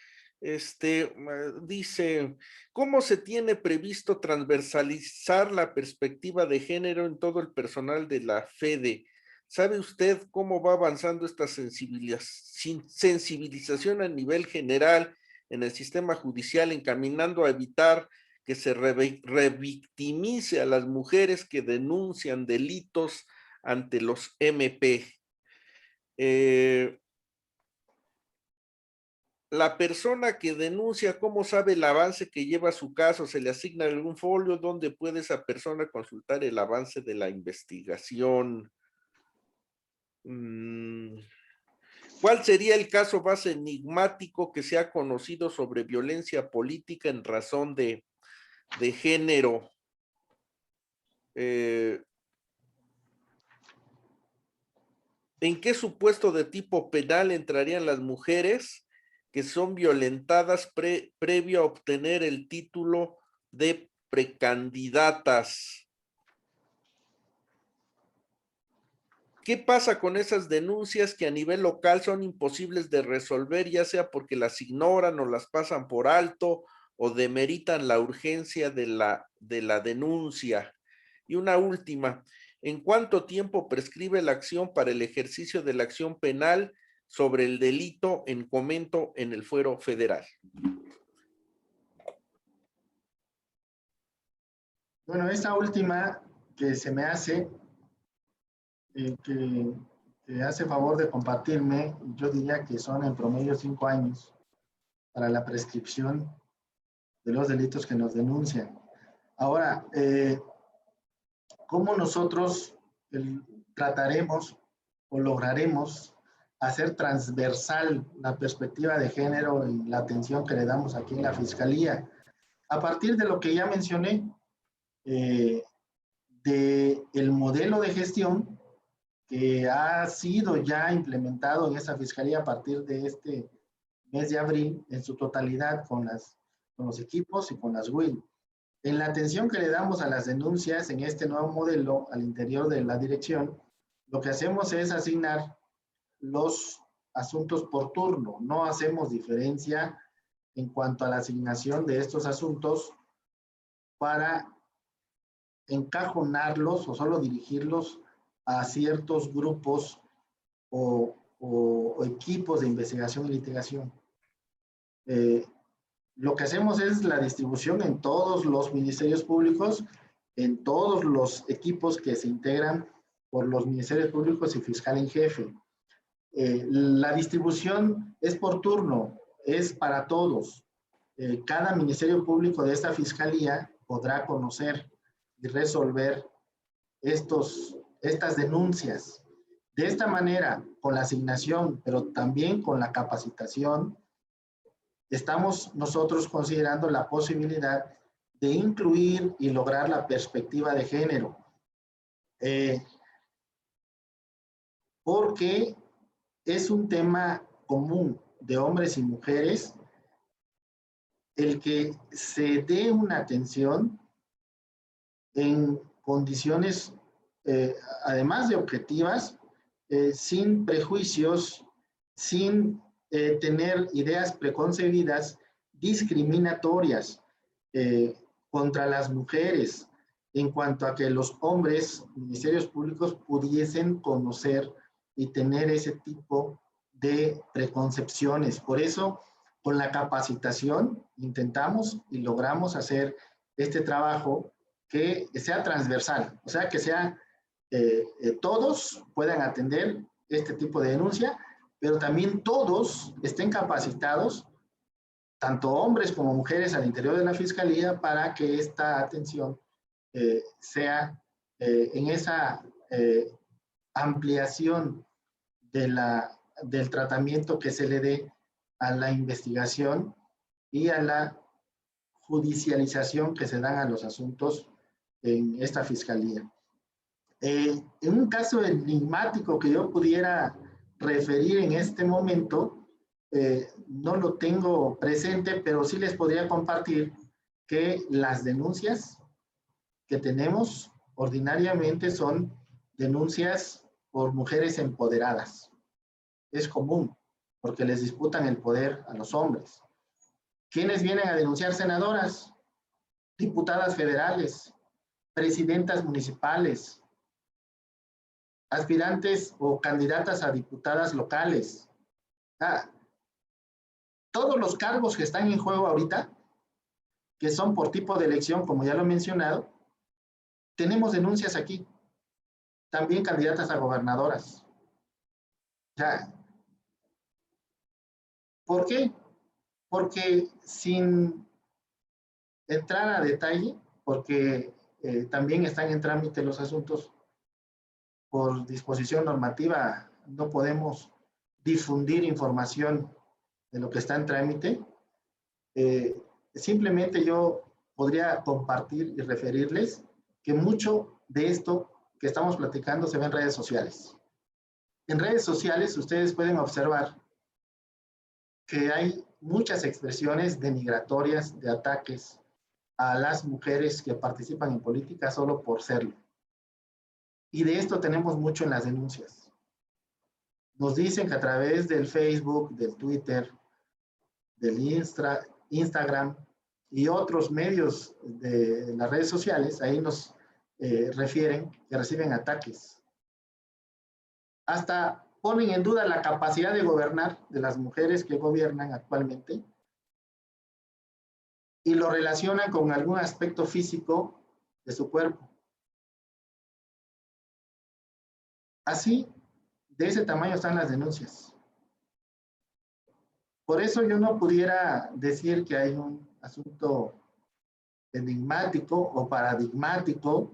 Dice, ¿cómo se tiene previsto transversalizar la perspectiva de género en todo el personal de la FEDE? ¿Sabe usted cómo va avanzando esta sensibilización a nivel general en el sistema judicial, encaminando a evitar que se revictimice a las mujeres que denuncian delitos ante los MP. La persona que denuncia, ¿cómo sabe el avance que lleva su caso? ¿Se le asigna algún folio? ¿Dónde puede esa persona consultar el avance de la investigación? ¿Cuál sería el caso más enigmático que se ha conocido sobre violencia política en razón de género? ¿En qué supuesto de tipo penal entrarían las mujeres que son violentadas previo a obtener el título de precandidatas? ¿Qué pasa con esas denuncias que a nivel local son imposibles de resolver, ya sea porque las ignoran o las pasan por alto o demeritan la urgencia de la denuncia? Y una última, ¿en cuánto tiempo prescribe la acción para el ejercicio de la acción penal sobre el delito en comento en el fuero federal? Bueno, esta última que se me hace, que hace favor de compartirme, yo diría que son en promedio 5 años para la prescripción de los delitos que nos denuncian. Ahora, ¿cómo nosotros trataremos o lograremos hacer transversal la perspectiva de género en la atención que le damos aquí en la Fiscalía? A partir de lo que ya mencioné, del modelo de gestión que ha sido ya implementado en esa Fiscalía a partir de este mes de abril en su totalidad con los equipos y con las WIL. En la atención que le damos a las denuncias en este nuevo modelo al interior de la dirección, lo que hacemos es asignar los asuntos por turno. No hacemos diferencia en cuanto a la asignación de estos asuntos para encajonarlos o solo dirigirlos a ciertos grupos o equipos de investigación y litigación. Lo que hacemos es la distribución en todos los ministerios públicos, en todos los equipos que se integran por los ministerios públicos y fiscal en jefe. La distribución es por turno, es para todos. Cada ministerio público de esta fiscalía podrá conocer y resolver estas denuncias. De esta manera, con la asignación, pero también con la capacitación, estamos nosotros considerando la posibilidad de incluir y lograr la perspectiva de género. Porque es un tema común de hombres y mujeres el que se dé una atención en condiciones, además de objetivas, sin prejuicios, sin tener ideas preconcebidas, discriminatorias contra las mujeres, en cuanto a que los hombres, ministerios públicos, pudiesen conocer y tener ese tipo de preconcepciones. Por eso, con la capacitación, intentamos y logramos hacer este trabajo que sea transversal, o sea, que sea todos puedan atender este tipo de denuncia, pero también todos estén capacitados, tanto hombres como mujeres al interior de la Fiscalía, para que esta atención sea en esa ampliación del tratamiento que se le dé a la investigación y a la judicialización que se dan a los asuntos en esta Fiscalía. En un caso enigmático que yo pudiera referir en este momento, no lo tengo presente, pero sí les podría compartir que las denuncias que tenemos ordinariamente son denuncias por mujeres empoderadas. Es común, porque les disputan el poder a los hombres. ¿Quiénes vienen a denunciar? Senadoras, diputadas federales, presidentas municipales, aspirantes o candidatas a diputadas locales. todos los cargos que están en juego ahorita, que son por tipo de elección, como ya lo he mencionado, tenemos denuncias aquí. También candidatas a gobernadoras. O sea, ¿por qué? Porque sin entrar a detalle, porque también están en trámite los asuntos por disposición normativa, no podemos difundir información de lo que está en trámite. Simplemente yo podría compartir y referirles que mucho de esto que estamos platicando se ve en redes sociales. En redes sociales ustedes pueden observar que hay muchas expresiones denigratorias de ataques a las mujeres que participan en política solo por serlo. Y de esto tenemos mucho en las denuncias. Nos dicen que a través del Facebook, del Twitter, del Instagram y otros medios de las redes sociales, ahí nos refieren que reciben ataques. Hasta ponen en duda la capacidad de gobernar de las mujeres que gobiernan actualmente y lo relacionan con algún aspecto físico de su cuerpo. Así, de ese tamaño están las denuncias. Por eso yo no pudiera decir que hay un asunto enigmático o paradigmático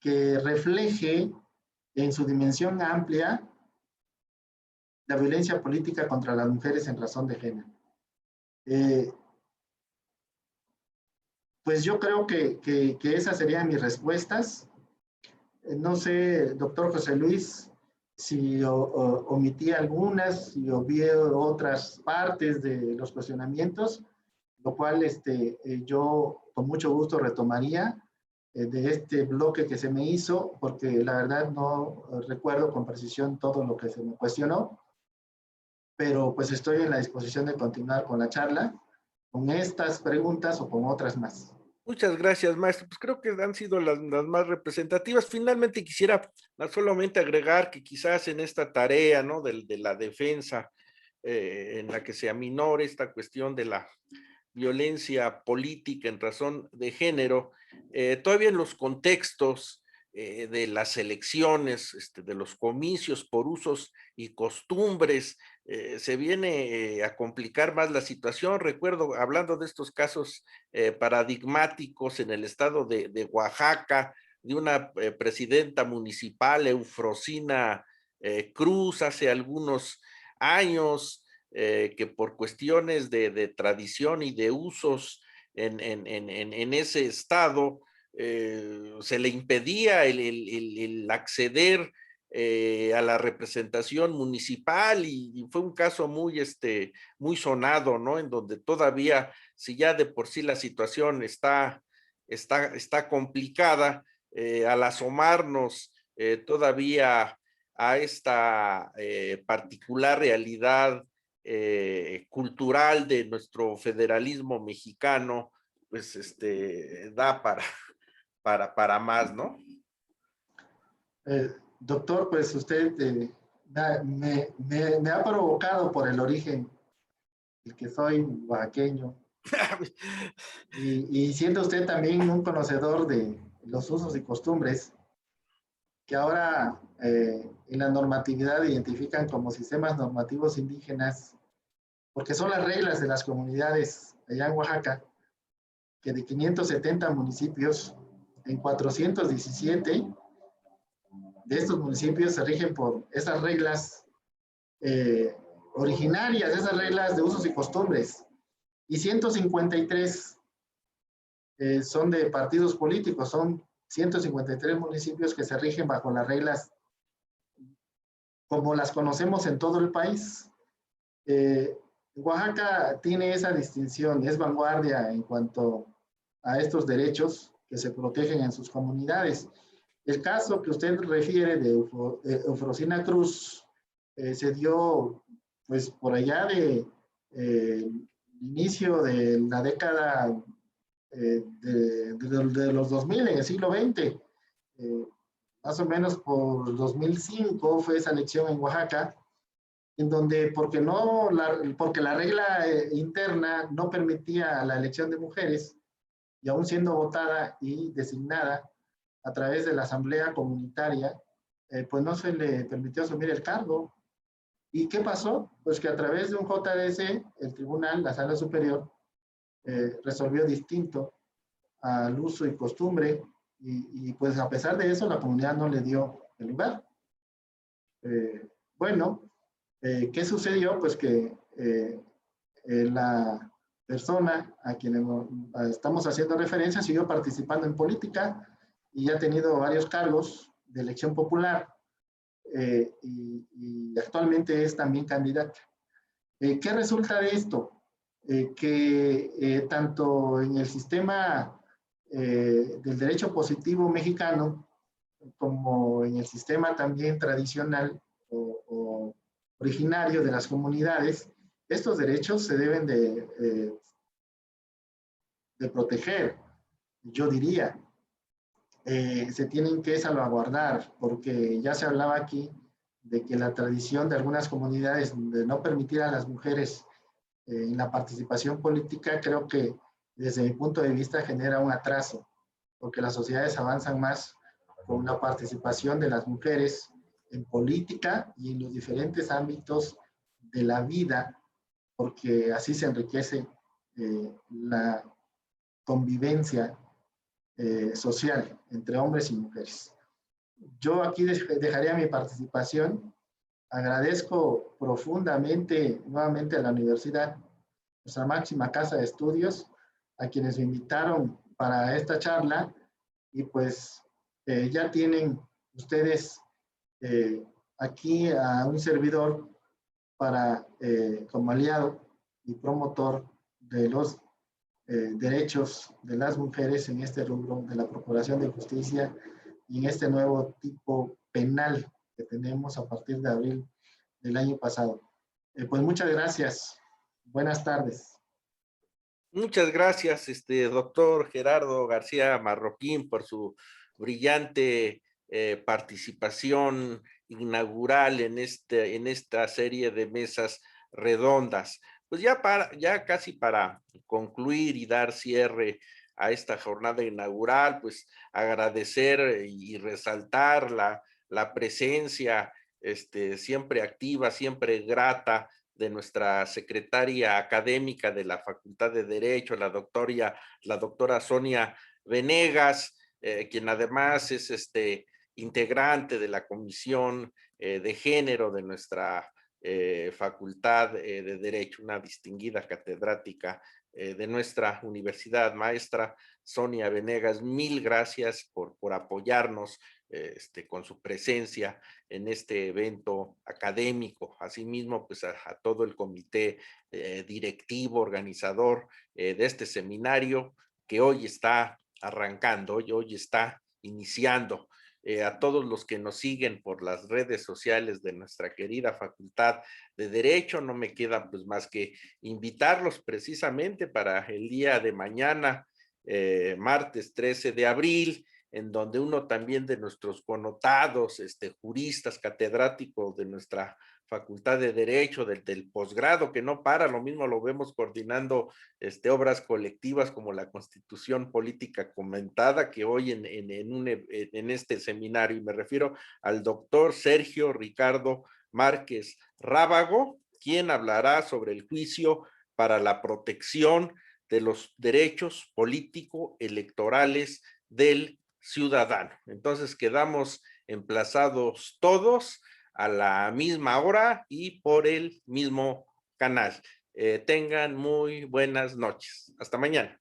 que refleje en su dimensión amplia la violencia política contra las mujeres en razón de género. Pues yo creo que esas serían mis respuestas. No sé, doctor José Luis, si omití algunas, si obvié otras partes de los cuestionamientos, lo cual yo con mucho gusto retomaría de este bloque que se me hizo, porque la verdad no recuerdo con precisión todo lo que se me cuestionó, pero pues estoy en la disposición de continuar con la charla, con estas preguntas o con otras más. Muchas gracias, maestro. Pues creo que han sido las más representativas. Finalmente quisiera solamente agregar que quizás en esta tarea, ¿no?, de la defensa, en la que se aminore esta cuestión de la violencia política en razón de género, todavía en los contextos de las elecciones, de los comicios por usos y costumbres, se viene a complicar más la situación. Recuerdo, hablando de estos casos paradigmáticos en el estado de Oaxaca, de una presidenta municipal, Eufrosina Cruz, hace algunos años, que por cuestiones de tradición y de usos en ese estado, se le impedía el acceder a la representación municipal y fue un caso muy sonado, ¿no? En donde todavía, si ya de por sí la situación está complicada, al asomarnos todavía a esta particular realidad cultural de nuestro federalismo mexicano, pues da para más, ¿no? Doctor, pues usted me ha provocado por el origen, el que soy oaxaqueño, y siendo usted también un conocedor de los usos y costumbres, que ahora en la normatividad identifican como sistemas normativos indígenas, porque son las reglas de las comunidades allá en Oaxaca, que de 570 municipios, en 417 de estos municipios se rigen por esas reglas originarias, esas reglas de usos y costumbres, y 153 son de partidos políticos, son 153 municipios que se rigen bajo las reglas como las conocemos en todo el país. Oaxaca tiene esa distinción, es vanguardia en cuanto a estos derechos que se protegen en sus comunidades. El caso que usted refiere de Eufrosina Cruz se dio pues por allá de inicio de la década de los 2000, en el siglo XX. Más o menos por 2005 fue esa elección en Oaxaca, en donde porque la regla interna no permitía la elección de mujeres, y aún siendo votada y designada a través de la asamblea comunitaria, pues no se le permitió asumir el cargo. ¿Y qué pasó? Pues que a través de un JDC, el tribunal, la sala superior, resolvió distinto al uso y costumbre, y pues a pesar de eso la comunidad no le dio el lugar. Bueno, ¿qué sucedió? Pues que la persona a quien estamos haciendo referencia siguió participando en política y ha tenido varios cargos de elección popular, y actualmente es también candidata. ¿Qué resulta de esto? Que tanto en el sistema del derecho positivo mexicano como en el sistema también tradicional o originario de las comunidades, estos derechos se deben de proteger, yo diría. Se tienen que salvaguardar, porque ya se hablaba aquí de que la tradición de algunas comunidades de no permitir a las mujeres en la participación política, creo que desde mi punto de vista genera un atraso, porque las sociedades avanzan más con la participación de las mujeres en política y en los diferentes ámbitos de la vida, porque así se enriquece la convivencia social entre hombres y mujeres. Yo aquí dejaría mi participación. Agradezco profundamente nuevamente a la universidad, nuestra máxima casa de estudios, a quienes me invitaron para esta charla, y pues ya tienen ustedes aquí a un servidor para, como aliado y promotor de los derechos de las mujeres en este rubro de la Procuración de Justicia y en este nuevo tipo penal que tenemos a partir de abril del año pasado. Pues muchas gracias. Buenas tardes. Muchas gracias, doctor Gerardo García Marroquín, por su brillante participación inaugural en esta serie de mesas redondas. Pues ya casi para concluir y dar cierre a esta jornada inaugural, pues agradecer y resaltar la presencia siempre activa, siempre grata de nuestra secretaria académica de la Facultad de Derecho, la doctora Sonia Venegas, quien además es integrante de la Comisión de Género de nuestra Facultad de Derecho, una distinguida catedrática de nuestra universidad. Maestra Sonia Venegas, mil gracias por apoyarnos con su presencia en este evento académico. Asimismo, pues a todo el comité directivo, organizador de este seminario que hoy está arrancando, hoy está iniciando. A todos los que nos siguen por las redes sociales de nuestra querida Facultad de Derecho, no me queda pues más que invitarlos precisamente para el día de mañana, martes 13 de abril, en donde uno también de nuestros connotados juristas, catedráticos de nuestra Facultad de Derecho, del posgrado, que no para, lo mismo lo vemos coordinando obras colectivas como la Constitución Política Comentada, que hoy en este seminario, y me refiero al doctor Sergio Ricardo Márquez Rábago, quien hablará sobre el juicio para la protección de los derechos político-electorales del ciudadano. Entonces quedamos emplazados todos a la misma hora y por el mismo canal. Tengan muy buenas noches. Hasta mañana.